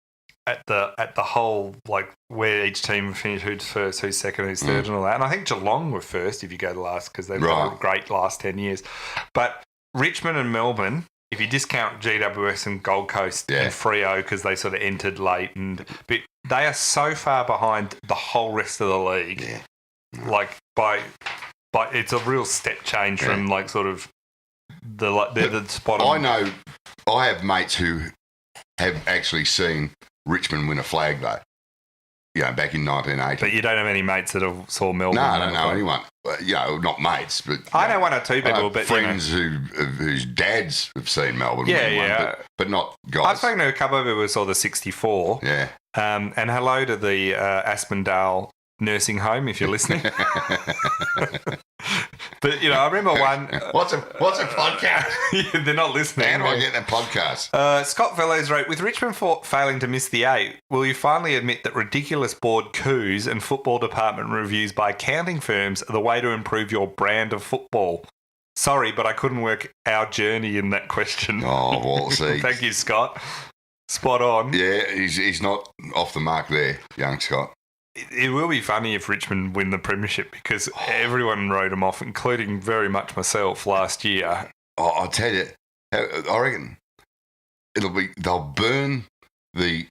at the whole, like where each team finished, who's first, who's second, who's third and all that. And I think Geelong were first if you go to last because they've got a great last 10 years. But Richmond and Melbourne, if you discount GWS and Gold Coast and Freo because they sort of entered late, but they are so far behind the whole rest of the league. Yeah. Like by it's a real step change from like sort of the spot. I know I have mates who have actually seen Richmond win a flag though. Back in 1980. But you don't have any mates that have saw Melbourne. No, I don't know anyone. Not mates, but I know one or two people. But friends whose dads have seen Melbourne. Win one, but not guys. I've spoken to a couple of people who saw the '64. Yeah. And hello to the Aspendale nursing home if you're listening. But I remember one. What's a podcast? They're not listening. How do I get that podcast? Scott Fellows wrote, with Richmond failing to miss the 8, will you finally admit that ridiculous board coups and football department reviews by accounting firms are the way to improve your brand of football? Sorry, but I couldn't work our journey in that question. Oh, well, see. Thank you, Scott. Spot on. Yeah, he's not off the mark there, young Scott. It will be funny if Richmond win the premiership because everyone wrote them off, including very much myself last year. I'll tell you, I reckon they'll burn the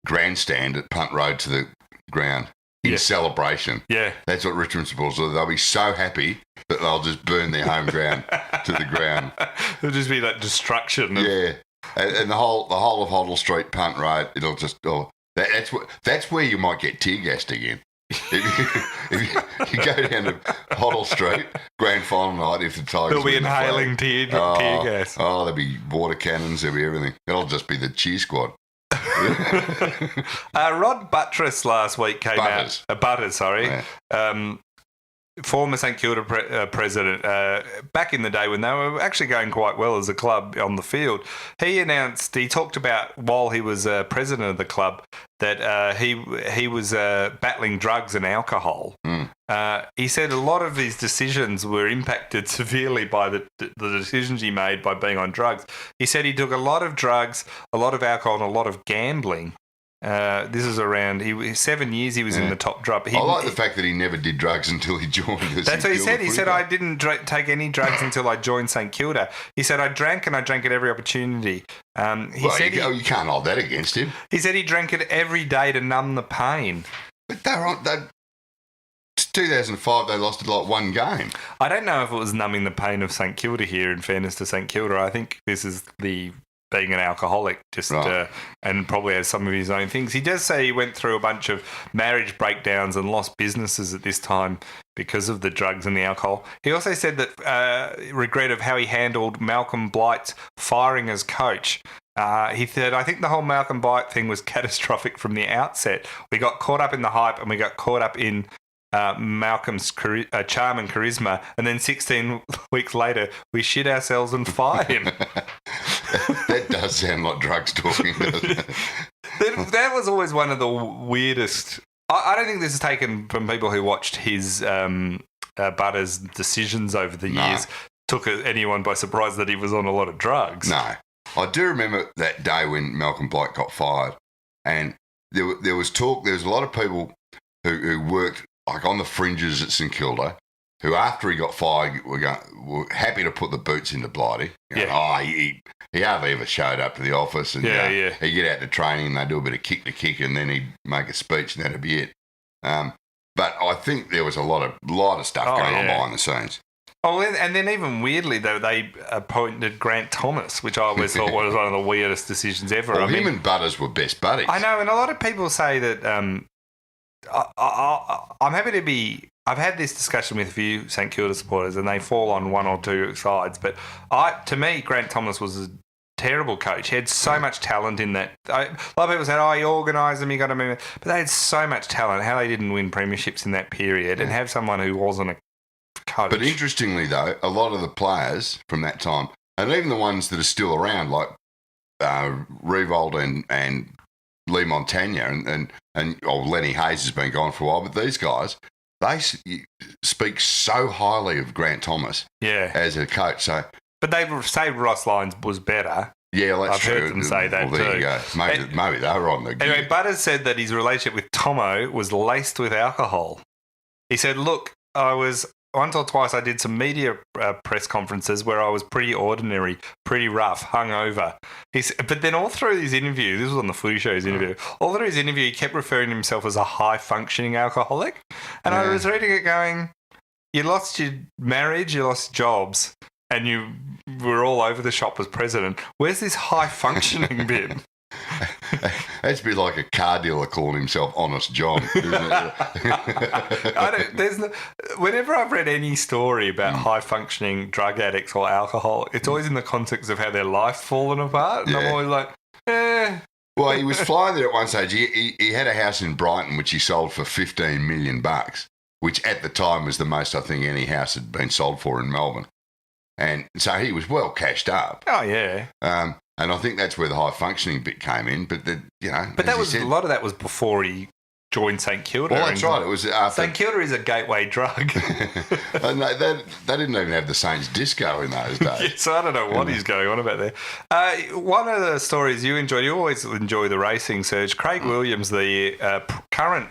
grandstand at Punt Road to the ground in celebration. Yeah. That's what Richmond supporters will. They'll be so happy that they'll just burn their home ground to the ground. It'll just be that destruction. Yeah. And the whole of Hoddle Street, Punt Road, it'll just... That's where you might get tear gassed again. If you go down to Hoddle Street, grand final night, if the Tigers they'll be inhaling tear gas. Oh, there'll be water cannons, there'll be everything. It'll just be the cheer squad. Rod Buttress last week came out. Butters, sorry. Yeah. Former St Kilda president, back in the day when they were actually going quite well as a club on the field, he talked about while he was president of the club that he was battling drugs and alcohol. He said a lot of his decisions were impacted severely by the decisions he made by being on drugs. He said he took a lot of drugs, a lot of alcohol and a lot of gambling. This is around 7 years he was in the top drop. I like the fact that he never did drugs until he joined us. That's what he said. He said, I didn't take any drugs until I joined St Kilda. He said, I drank at every opportunity. You can't hold that against him. He said he drank it every day to numb the pain. But 2005, they lost like one game. I don't know if it was numbing the pain of St Kilda here, in fairness to St Kilda. I think this is being an alcoholic, and probably has some of his own things. He does say he went through a bunch of marriage breakdowns and lost businesses at this time because of the drugs and the alcohol. He also said that regret of how he handled Malcolm Blight's firing as coach. He said, I think the whole Malcolm Blight thing was catastrophic from the outset. We got caught up in the hype and we got caught up in Malcolm's charm and charisma, and then 16 weeks later, we shit ourselves and fire him. That does sound like drugs talking, doesn't it? That was always one of the weirdest. I don't think this is taken from people who watched his Butters' decisions over the years. Took anyone by surprise that he was on a lot of drugs. No. I do remember that day when Malcolm Blight got fired, and there was talk, there was a lot of people who worked like on the fringes at St Kilda, who after he got fired were happy to put the boots into Blighty. He hardly ever showed up to the office, and he'd get out to training and they'd do a bit of kick to kick, and then he'd make a speech and that'd be it. But I think there was a lot of stuff going on behind the scenes. Oh, and then even weirdly though, they appointed Grant Thomas, which I always thought was one of the weirdest decisions ever. Well, him and Butters were best buddies. I know, and a lot of people say that. I'm happy to be I've had this discussion with a few St Kilda supporters, and they fall on one or two sides. But to me, Grant Thomas was a terrible coach. He had so much talent in that. A lot of people said, "Oh, he organised them, you got to move," but they had so much talent. How they didn't win premierships in that period, and have someone who wasn't a coach. But interestingly, though, a lot of the players from that time, and even the ones that are still around, like Revold and Lee Montagna and Lenny Hayes has been gone for a while, but these guys, they speak so highly of Grant Thomas as a coach. So, but they say Ross Lyons was better. Yeah, that's I've true. heard them say that there too. You go. Maybe they were on the gear. Anyway, Butters said that his relationship with Tomo was laced with alcohol. He said, "Look, once or twice I did some media press conferences where I was pretty ordinary, pretty rough, hungover." But then all through his interview, this was on the Flu Show's interview, all through his interview, he kept referring to himself as a high-functioning alcoholic. And I was reading it going, you lost your marriage, you lost jobs, and you were all over the shop as president. Where's this high-functioning bit? That's a bit like a car dealer calling himself Honest John, isn't it? Whenever I've read any story about high-functioning drug addicts or alcohol, it's always in the context of how their life's fallen apart. And I'm always like, Well, he was flying there at one stage. He had a house in Brighton, which he sold for $15 million, which at the time was the most I think any house had been sold for in Melbourne. And so he was well cashed up. Oh, yeah. And I think that's where the high functioning bit came in. But a lot of that was before he joined St Kilda. Well, that's right. It was after St Kilda is a gateway drug. And they didn't even have the Saints disco in those days. So I don't know what he's going on about there. One of the stories you always enjoy the racing, Serge. Craig Williams, the current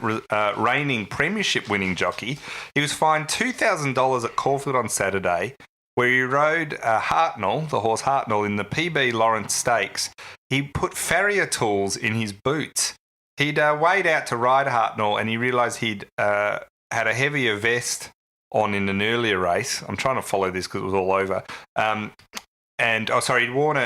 reigning premiership winning jockey, he was fined $2,000 at Caulfield on Saturday, where he rode Hartnell, the horse Hartnell, in the PB Lawrence Stakes. He put farrier tools in his boots. He'd weighed out to ride Hartnell, and he realised he'd had a heavier vest on in an earlier race. I'm trying to follow this because it was all over. He'd worn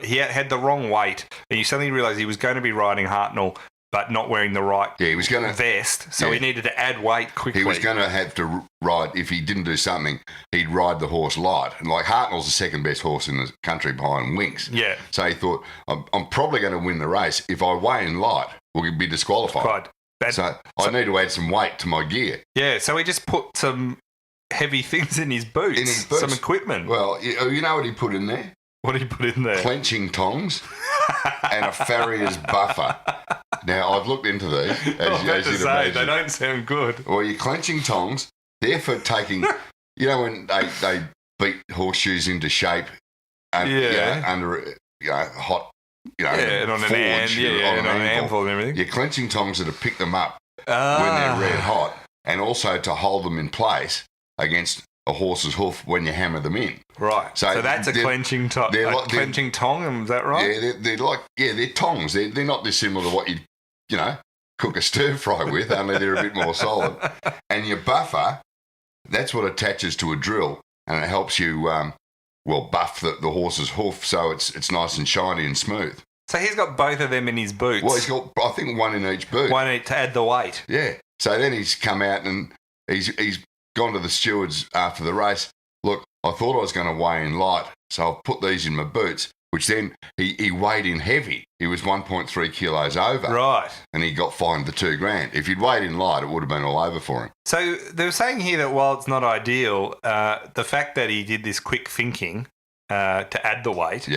he had the wrong weight, and he suddenly realised he was going to be riding Hartnell, but not wearing the right vest, so he needed to add weight quickly. He was going to have to ride, if he didn't do something, he'd ride the horse light. And like Hartnell's the second best horse in the country behind Winks. Yeah. So he thought, I'm probably going to win the race. If I weigh in light, we'll be disqualified. So I need to add some weight to my gear. Yeah, so he just put some heavy things in his boots. Some equipment. Well, you know what he put in there? What did he put in there? Clenching tongs and a farrier's buffer. Now, I've looked into these. As you'd imagine. They don't sound good. Well, your clenching tongs, they're for taking, when they beat horseshoes into shape under hot, and on an anvil and everything. Your clenching tongs are to pick them up when they're red hot, and also to hold them in place against a horse's hoof when you hammer them in. Right. So that's a clenching tong. Clenching tong, is that right? Yeah, they're tongs. They're not dissimilar to what you cook a stir fry with, only they're a bit more solid. And your buffer, that's what attaches to a drill, and it helps you buff the horse's hoof so it's nice and shiny and smooth. So he's got both of them in his boots. Well, he's got, I think, one in each boot. One to add the weight. Yeah. So then he's come out and he's gone to the stewards after the race. Look, I thought I was going to weigh in light, so I'll put these in my boots, which then he weighed in heavy. He was 1.3 kilos over. Right. And he got fined the $2,000. If he'd weighed in light, it would have been all over for him. So they were saying here that while it's not ideal, the fact that he did this quick thinking to add the weight,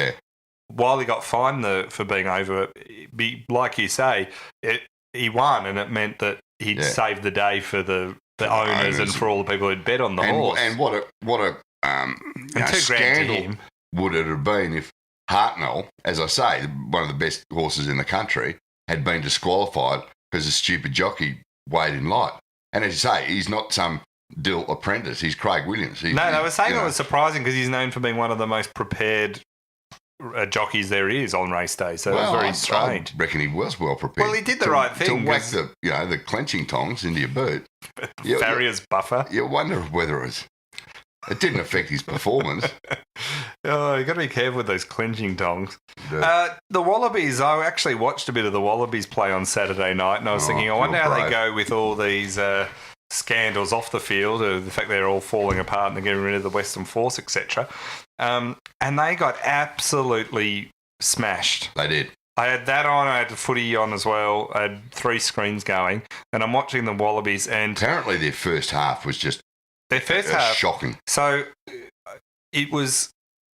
while he got fined for being over, like you say, he won, and it meant that he'd saved the day for the owners and for all the people who'd bet on the horse. And what a scandal would it have been if Hartnell, as I say, one of the best horses in the country, had been disqualified because a stupid jockey weighed in light. And as you say, he's not some Dill apprentice. He's Craig Williams. They were saying it was surprising because he's known for being one of the most prepared jockeys there is on race day. So it was very strange. I reckon he was well prepared. Well, he did the right thing. To whack the clenching tongs into your boot. Farrier's buffer. You wonder whether it didn't affect his performance. Oh, you got to be careful with those clenching tongs. The Wallabies, I actually watched a bit of the Wallabies play on Saturday night, and I was thinking, I wonder how they go with all these scandals off the field, the fact they're all falling apart and they're getting rid of the Western Force, etc. And they got absolutely smashed. They did. I had that on. I had the footy on as well. I had 3 screens going, and I'm watching the Wallabies. And apparently, their first half was just shocking. So it was.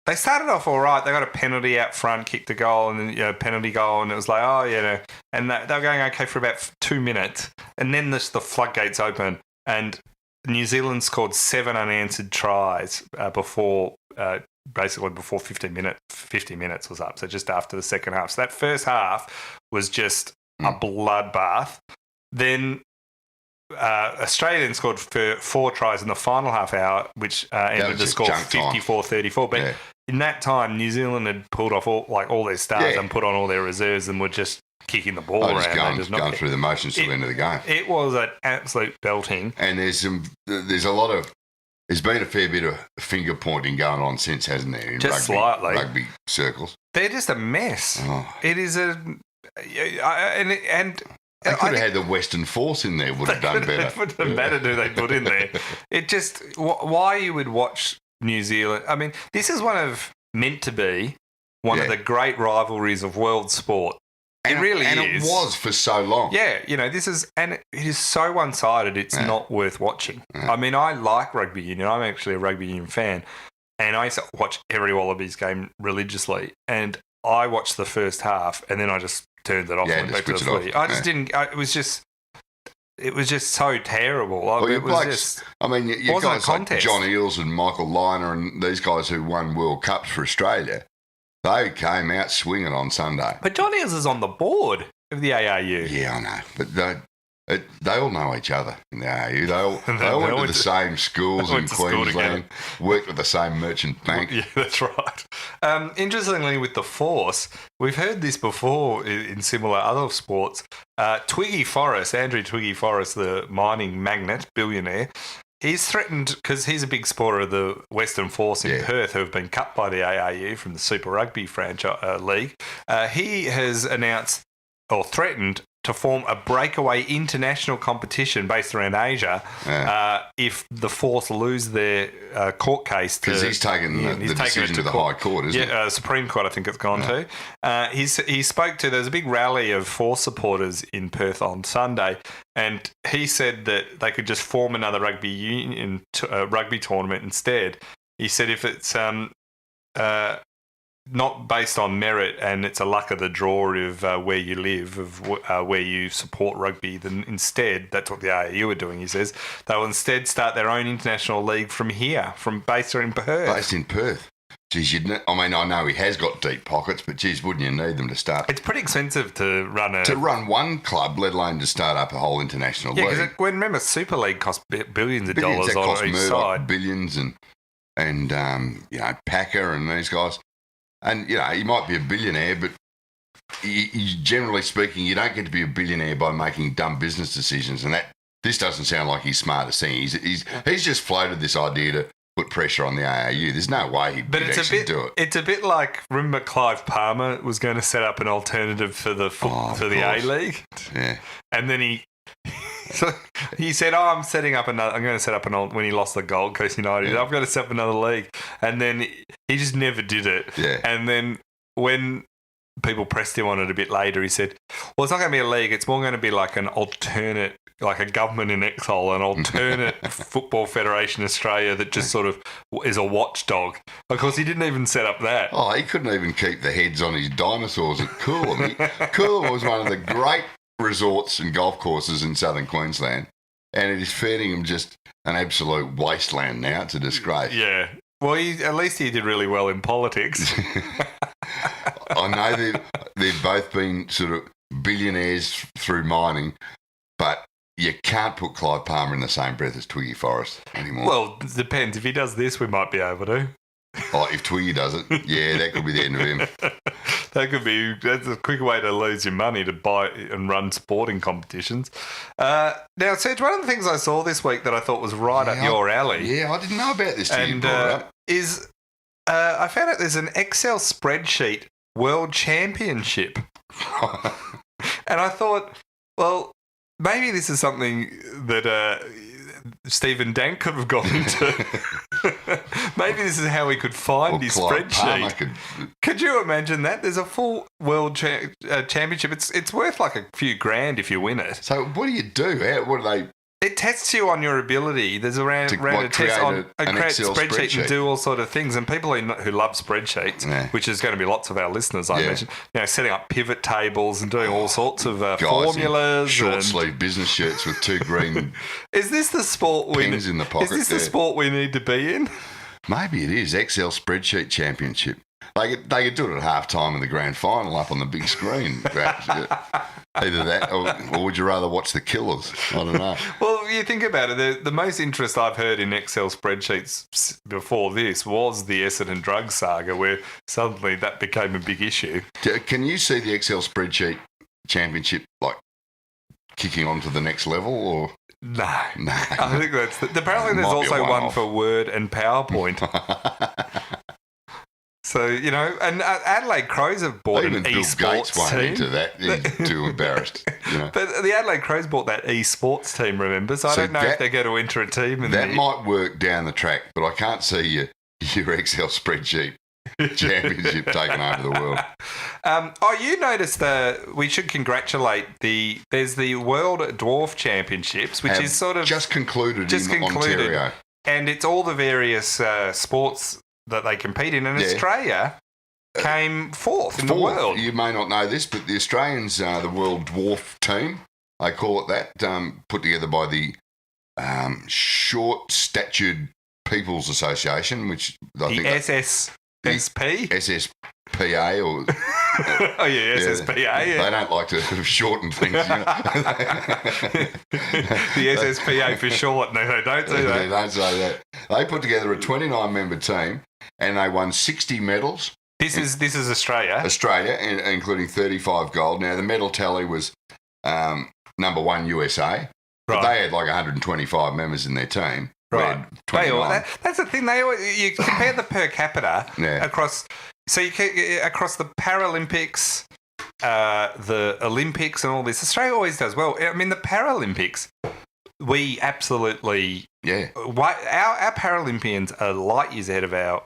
They started off all right. They got a penalty out front, kicked a goal, and then penalty goal, and it was like, and they were going okay for about 2 minutes, and then the floodgates open, and New Zealand scored 7 unanswered tries before 50 minutes was up. So just after the second half. So that first half was just a bloodbath. Then Australia scored 4 tries in the final half hour, which ended the score 54-34. But in that time, New Zealand had pulled off all their stars and put on all their reserves and were just kicking the ball around. Just going through the motions to the end of the game. It was an absolute belting. And there's been a fair bit of finger pointing going on since, hasn't there? In just rugby circles. They're just a mess. Oh. It is a and they could have had the Western Force in there. Would have done better. It wouldn't matter who they put in there. It just why you would watch New Zealand. I mean, this is meant to be one of the great rivalries of world sport. It really is. And it was for so long. Yeah, it is so one-sided, it's not worth watching. Yeah. I mean, I like rugby union. I'm actually a rugby union fan. And I used to watch every Wallabies game religiously. And I watched the first half, and then I just turned it off and went back to the footy. I just didn't... It was just so terrible. Well, it was just... I mean, you guys like John Eales and Michael Liner and these guys who won World Cups for Australia, they came out swinging on Sunday. But John Eales is on the board of the ARU. Yeah, I know. But they all know each other in the ARU. They all went to the same schools in Queensland, worked with the same merchant bank. Yeah, that's right. Interestingly, with the Force, we've heard this before in similar other sports. Twiggy Forest, Andrew Twiggy Forest, the mining magnate, billionaire, he's threatened because he's a big supporter of the Western Force in Perth, who have been cut by the ARU from the Super Rugby franchise league. He has announced or threatened to form a breakaway international competition based around Asia if the Force lose their court case. Because he's taken the decision to the High Court, isn't it? Yeah, Supreme Court, I think it's gone to. He spoke to, there was a big rally of Force supporters in Perth on Sunday, and he said that they could just form another rugby union rugby tournament instead. He said if it's not based on merit and it's a luck of the draw of where you live, of where you support rugby, then instead, that's what the ARU are doing, he says, they will instead start their own international league from here, based in Perth. Based in Perth. Geez, I know he has got deep pockets, but geez, wouldn't you need them to start? It's pretty expensive to run one club, let alone to start up a whole international league. Yeah, because remember, Super League cost billions of dollars on each side. Billions and Packer and these guys. And, he might be a billionaire, but generally speaking, you don't get to be a billionaire by making dumb business decisions. And this doesn't sound like he's smart as thing. He's just floated this idea to put pressure on the ARU. There's no way he'd actually do it. It's a bit like, remember Clive Palmer was going to set up an alternative for the A-League? Yeah. And then he said, I'm going to set up when he lost the Gold Coast United, I'm going to set up another league. And then he just never did it. Yeah. And then when people pressed him on it a bit later, he said, well, it's not going to be a league. It's more going to be like an alternate, like a government in exile, an alternate Football Federation Australia that just sort of is a watchdog. Of course, he didn't even set up that. Oh, he couldn't even keep the heads on his dinosaurs at Coolum. Coolum was one of the great resorts and golf courses in southern Queensland, and it is feeding him just an absolute wasteland now. It's a disgrace. Yeah. Well, at least he did really well in politics. I know they've both been sort of billionaires through mining, but you can't put Clive Palmer in the same breath as Twiggy Forest anymore. Well, it depends. If he does this, we might be able to. Oh, if Twiggy does it, yeah, that could be the end of him. That's a quick way to lose your money, to buy and run sporting competitions. Now, Serge, one of the things I saw this week that I thought was right up your alley. Yeah, I didn't know about this till you brought it up. I found out there's an Excel spreadsheet world championship. And I thought, well, maybe this is something that Stephen Dank could have gone into. Maybe this is how he could find his spreadsheet. Could you imagine that? There's a full world championship. It's worth like a few grand if you win it. So what do you do? What do they... It tests you on your ability. There's a round of tests on a Excel spreadsheet and do all sort of things. And people who love spreadsheets, which is going to be lots of our listeners, I imagine, setting up pivot tables and doing all sorts of formulas. Short sleeve business shirts with 2 green. Is this the sport pins in the pocket? Is this the sport we need to be in? Maybe it is. Excel spreadsheet championship. They could do it at half time in the grand final up on the big screen. Either that or would you rather watch the Killers? I don't know. Well, you think about it, the most interest I've heard in Excel spreadsheets before this was the Essendon drug saga, where suddenly that became a big issue. Can you see the Excel spreadsheet championship like kicking on to the next level or...? No. I think that's... Apparently there's also one for Word and PowerPoint. So, and Adelaide Crows have bought an esports team. Even into that. He's too embarrassed. But the Adelaide Crows bought that esports team, remember? So I don't know if they're going to enter a team. That might work down the track, but I can't see your Excel spreadsheet championship taking over the world. You noticed we should congratulate there's the World Dwarf Championships, which is sort of... Just concluded in Ontario. And it's all the various sports that they compete in, and Australia came fourth in the world. You may not know this, but the Australians are the World Dwarf team. They call it that, put together by the Short-Statured People's Association, which I think... SSP? SSPA or... SSPA. They don't like to shorten things. The SSPA for short. No, they don't do that. They don't say that. They put together a 29-member team and they won 60 medals. This is Australia. Australia, including 35 gold. Now, the medal tally was number 1 USA. But they had like 125 members in their team. Right. That's the thing. You compare the per capita across... So across the Paralympics, the Olympics and all this, Australia always does well. I mean, the Paralympics, we absolutely... Yeah. Our Paralympians are light years ahead of our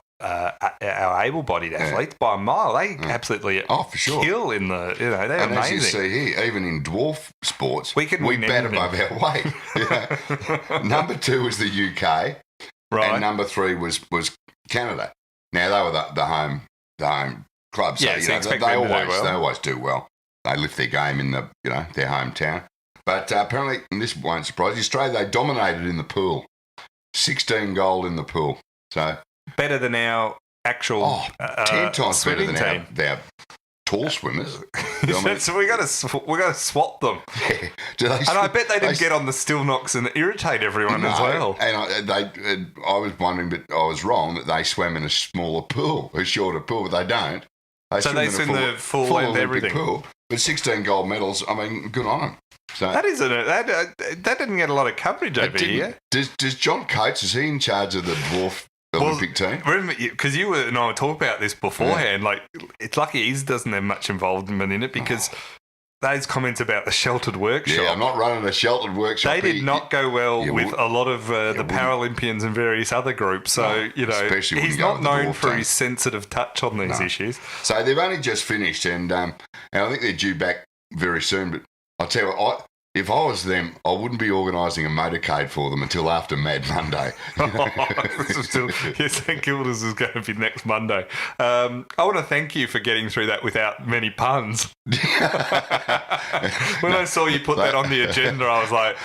able-bodied athletes by a mile. They absolutely for sure. kill in the... they're amazing. As you see here, even in dwarf sports, we bat above our weight. Number 2 was the UK. Right. And number 3 was Canada. Now, they were the home club, so they always do well. They lift their game in their hometown. But apparently, and this won't surprise you, Australia, they dominated in the pool. 16 gold in the pool. So better than our actual 10 times better than team. Our tall swimmers. So we got to swap them. Yeah. And I bet they didn't get on the still knocks and irritate everyone as well. And I was wondering, but I was wrong, that they swam in a smaller pool, a shorter pool, but they don't. They swim the full length everything. Pool. But 16 gold medals, I mean, good on them. So that didn't get a lot of coverage over here. Does John Coates, is he in charge of the dwarf Olympic team? Remember, because you and I were talking about this beforehand, like, it's lucky he doesn't have much involvement in it because those comments about the sheltered workshop. Yeah, I'm not running a sheltered workshop. They did not go well with a lot of the Paralympians and various other groups. So, he's not known for his sensitive touch on these issues. So they've only just finished and I think they're due back very soon. But I'll tell you what, if I was them, I wouldn't be organising a motorcade for them until after Mad Monday. St Kilda's is going to be next Monday. I want to thank you for getting through that without many puns. When I saw you put that on the agenda, I was like,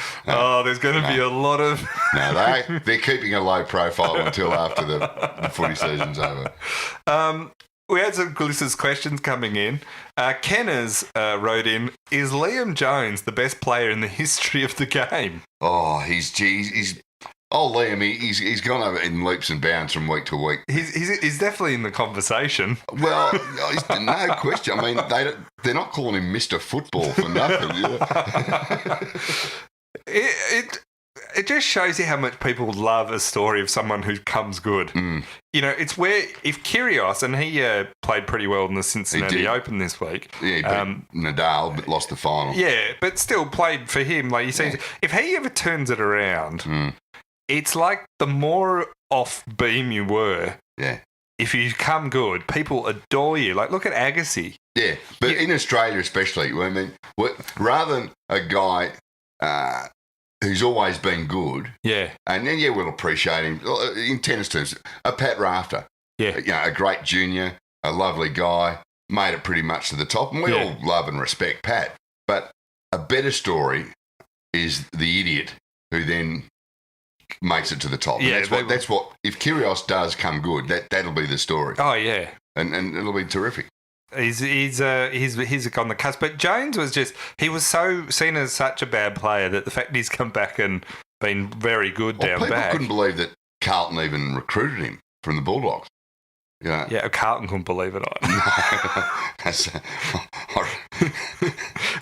there's going to be a lot of... No, they're keeping a low profile until after the footy season's over. We had some listeners' questions coming in. Kenners wrote in, is Liam Jones the best player in the history of the game? Oh, he's Liam, he's gone over in leaps and bounds from week to week. He's definitely in the conversation. Well, no question. I mean, they're not calling him Mr. Football for nothing. It just shows you how much people love a story of someone who comes good. Mm. It's where if Kyrgios, and he played pretty well in the Cincinnati Open this week. Yeah, he beat Nadal, but lost the final. Yeah, but still played for him. Like you see, if he ever turns it around, it's like the more off beam you were, Yeah. if you come good, people adore you. Like, look at Agassi. Yeah, but in Australia especially, I mean, rather than a guy who's always been good, Yeah. and then, we'll appreciate him, in tennis terms, a Pat Rafter, Yeah. A great junior, a lovely guy, made it pretty much to the top, and we all love and respect Pat. But a better story is the idiot who then makes it to the top. Yeah, and that's what if Kyrgios does come good, that'll be the story. Oh, yeah. And it'll be terrific. He's on the cusp. But Jones was he was so seen as such a bad player that the fact he's come back and been very good down people back. Couldn't believe that Carlton even recruited him from the Bulldogs. Yeah, Carlton couldn't believe it either.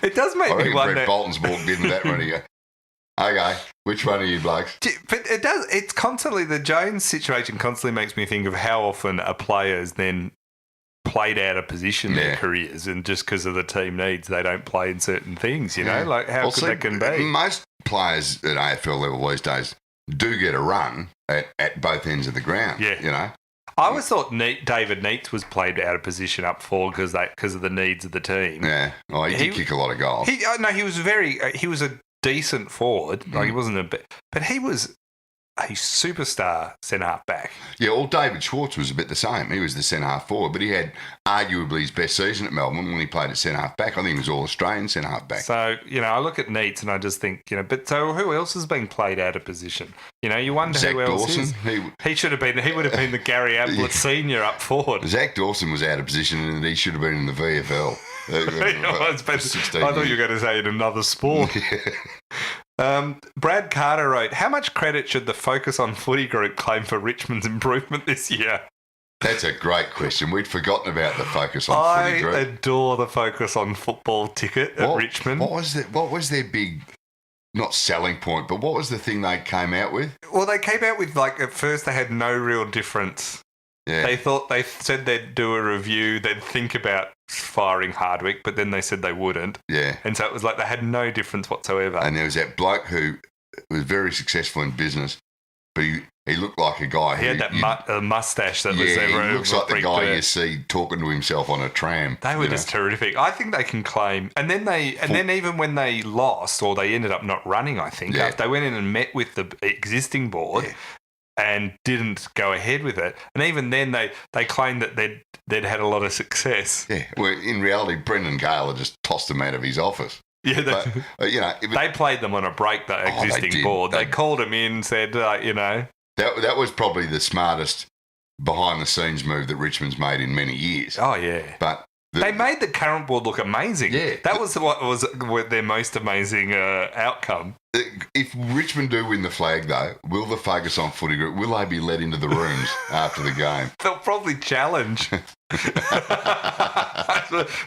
It does make me wonder. Brett Bolton's walked into that one and you go, okay, which one are you blokes? But it's constantly, the Jones situation constantly makes me think of how often a player's then played out of position their careers, and just because of the team needs, they don't play in certain things, you know? Like, how good that can be. Most players at AFL level these days do get a run at both ends of the ground, you know? I always thought David Neitz was played out of position up forward because of the needs of the team. Yeah. Oh, he did kick a lot of goals. He was a decent forward. Like, he wasn't a bit, but he was a superstar centre-half back. Yeah, well, David Schwartz was a bit the same. He was the centre-half forward, but he had arguably his best season at Melbourne when he played at centre-half back. I think he was all-Australian centre-half back. So, I look at Neitz and I just think, but so who else has been played out of position? You wonder Zach who else Dawson, is. He would have been the Gary Ablett Senior up forward. Zach Dawson was out of position and he should have been in the VFL. I thought you were going to say in another sport. Brad Carter wrote, how much credit should the Focus on Footy group claim for Richmond's improvement this year? That's a great question. We'd forgotten about the Focus on Footy group. I adore the Focus on Football ticket at Richmond. What was their big, not selling point, but what was the thing they came out with? Well, they came out with, at first they had no real difference. Yeah. They said they'd do a review, they'd think about firing Hardwick, but then they said they wouldn't. Yeah. And so it was like they had no difference whatsoever. And there was that bloke who was very successful in business, but he looked like a guy He had that mustache that was ever. He looks like the guy you see talking to himself on a tram. They were just terrific. I think they can claim. And then even when they lost, or they ended up not running, I think, they went in and met with the existing board. Yeah. And didn't go ahead with it. And even then, they claimed that they'd had a lot of success. Yeah, well, in reality, Brendan Gale had just tossed them out of his office. Yeah, they played them on a break, the existing board. They called him in, said, That was probably the smartest behind-the-scenes move that Richmond's made in many years. Oh, yeah. But they made the current board look amazing. Yeah. That was what was their most amazing outcome. If Richmond do win the flag, though, will the Focus on Footy group, will they be let into the rooms after the game? They'll probably challenge.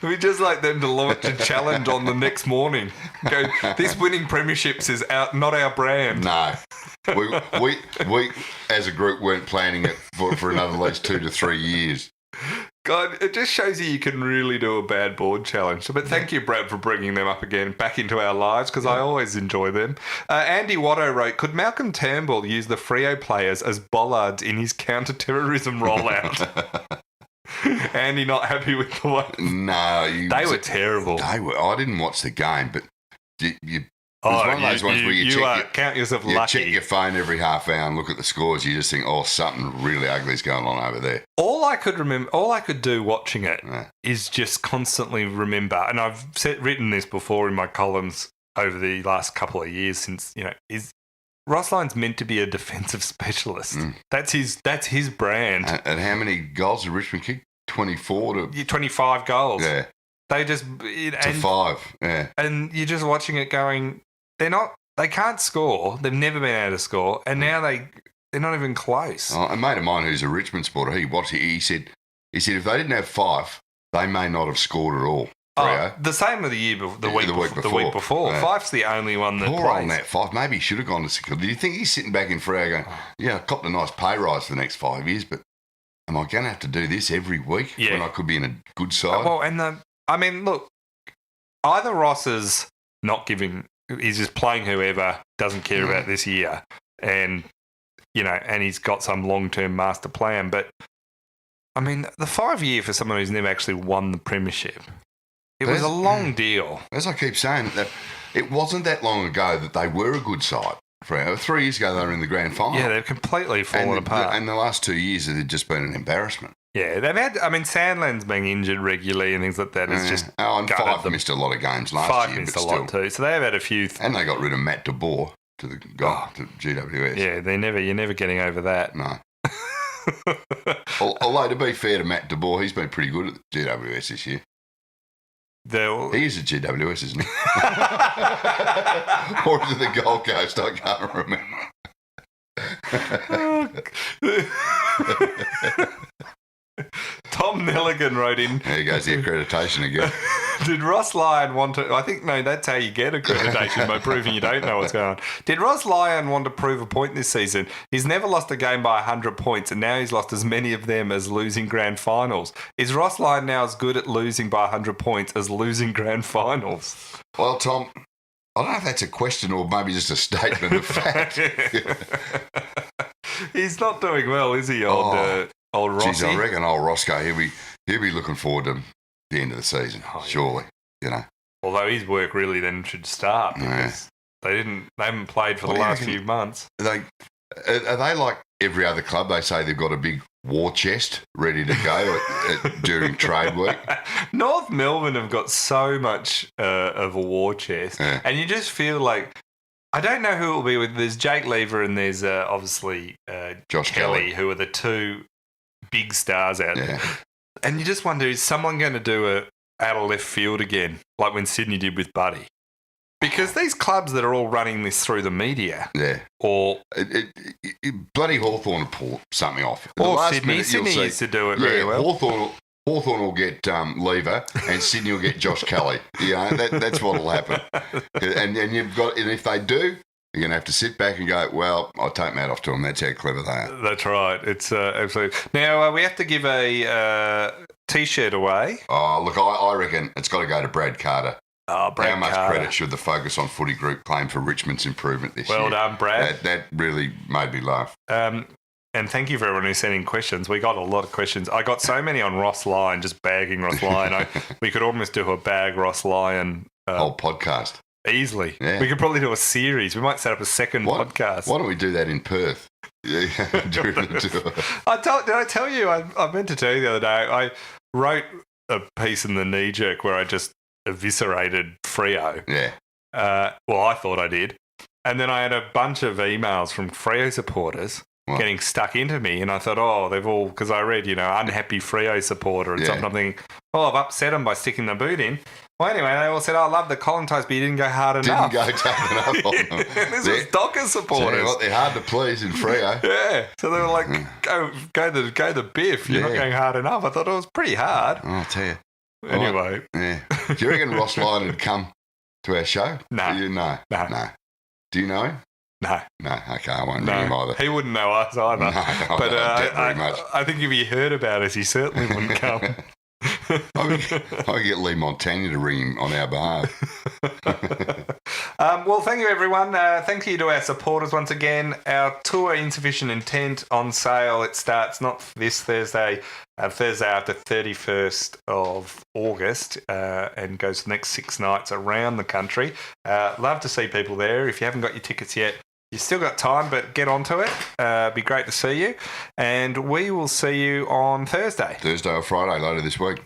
We'd just like them to launch a challenge on the next morning. Go, this winning premierships is not our brand. No. We as a group weren't planning it for another at least 2 to 3 years. God, it just shows you can really do a bad board challenge. But thank you, Brad, for bringing them up again back into our lives, because I always enjoy them. Andy Watto wrote, could Malcolm Turnbull use the Freo players as bollards in his counter-terrorism rollout? Andy not happy with the way? No. They were terrible. They were. I didn't watch the game, but it was one of those ones where you count yourself lucky. You check your phone every half hour and look at the scores. You just think, something really ugly is going on over there. All I could do watching it is just constantly remember, and I've written this before in my columns over the last couple of years since, is Ross Lyon's meant to be a defensive specialist. That's his brand. And how many goals did Richmond kick? 24 to 25 goals. Yeah. They just to 5. Yeah. And you're just watching it going, they can't score. They've never been able to score, and now they're not even close. A mate of mine who's a Richmond supporter, he said if they didn't have Fife, they may not have scored at all. The same with the week before. Yeah. Fife's the only one that plays. Poor on that Fife. Maybe he should have gone to Sickle. Do you think he's sitting back in Freo going, I copped a nice pay rise for the next 5 years, but am I going to have to do this every week when I could be in a good side? Well, look, either Ross is not giving, he's just playing whoever, doesn't care about this year, and and he's got some long-term master plan. But, I mean, the 5-year for someone who's never actually won the premiership, it was a long deal. As I keep saying, that it wasn't that long ago that they were a good side. 3 years ago, they were in the grand final. Yeah, they've completely fallen apart. And the last 2 years, it had just been an embarrassment. Yeah, they've had. I mean, Sandland's being injured regularly and things like that. It's just and Fife missed a lot of games last year. Fife missed a lot too. So they have had a few. And they got rid of Matt de Boer to GWS. Yeah, you're never getting over that. No. Although to be fair to Matt de Boer, he's been pretty good at the GWS this year. He is at GWS, isn't he? Or is it the Gold Coast? I can't remember. Tom Nelligan wrote in. There goes the accreditation again. Did Ross Lyon want to... I think, no, that's how you get accreditation, by proving you don't know what's going on. Did Ross Lyon want to prove a point this season? He's never lost a game by 100 points, and now he's lost as many of them as losing grand finals. Is Ross Lyon now as good at losing by 100 points as losing grand finals? Well, Tom, I don't know if that's a question or maybe just a statement of fact. He's not doing well, is he, old Rossi? Geez, I reckon old Roscoe, he'll be looking forward to the end of the season, surely, Although his work really then should start because they haven't played for the last few months. Are they like every other club? They say they've got a big war chest ready to go during trade week. North Melbourne have got so much of a war chest, and you just feel like, I don't know who it will be with. There's Jake Lever and there's obviously Josh Kelly, who are the two big stars out there. And you just wonder, is someone going to do a out of left field again, like when Sydney did with Buddy? Because these clubs that are all running this through the media, or bloody Hawthorn will pull something off. Or Sydney used to do it very well. Hawthorn will get Lever, and Sydney will get Josh Kelly. That's what will happen. And if they do, you're going to have to sit back and go, well, I'll take Matt off to them. That's how clever they are. That's right. It's absolutely. Now, we have to give a T-shirt away. Oh, look, I reckon it's got to go to Brad Carter. Oh, Brad How much Carter. credit should the Focus on Footy Group claim for Richmond's improvement this year? Well done, Brad. That really made me laugh. And thank you for everyone who's sending questions. We got a lot of questions. I got so many on Ross Lyon, just bagging Ross Lyon. We could almost do a bag Ross Lyon whole podcast. Easily. Yeah. We could probably do a series. We might set up a second podcast. Why don't we do that in Perth? Did I tell you? I meant to tell you the other day. I wrote a piece in the Knee Jerk where I just eviscerated Freo. Yeah. Well, I thought I did. And then I had a bunch of emails from Freo supporters getting stuck into me. And I thought, they've all, because I read, unhappy Freo supporter and something. I'm thinking, I've upset them by sticking the boot in. Well, anyway, they all said, I love the Colin Ties, but you didn't go hard enough. Didn't go tough enough on them. This was Docker supporters. They're hard to please in Freo. Yeah. So they were like, go the biff. You're not going hard enough. I thought it was pretty hard. I'll tell you. Anyway. Yeah. Do you reckon Ross Lyon would come to our show? No. No. Do you know him? No. No. Okay, I won't know him either. He wouldn't know us either. No, but very much. I think if he heard about us, he certainly wouldn't come. I could get Lee Montagna to ring him on our behalf. Well, thank you, everyone. Thank you to our supporters once again. Our tour, Insufficient Intent, on sale. It starts not this Thursday, Thursday after 31st of August, and goes the next 6 nights around the country. Love to see people there. If you haven't got your tickets yet, you've still got time, but get onto it. Be great to see you. And we will see you on Thursday. Thursday or Friday later this week.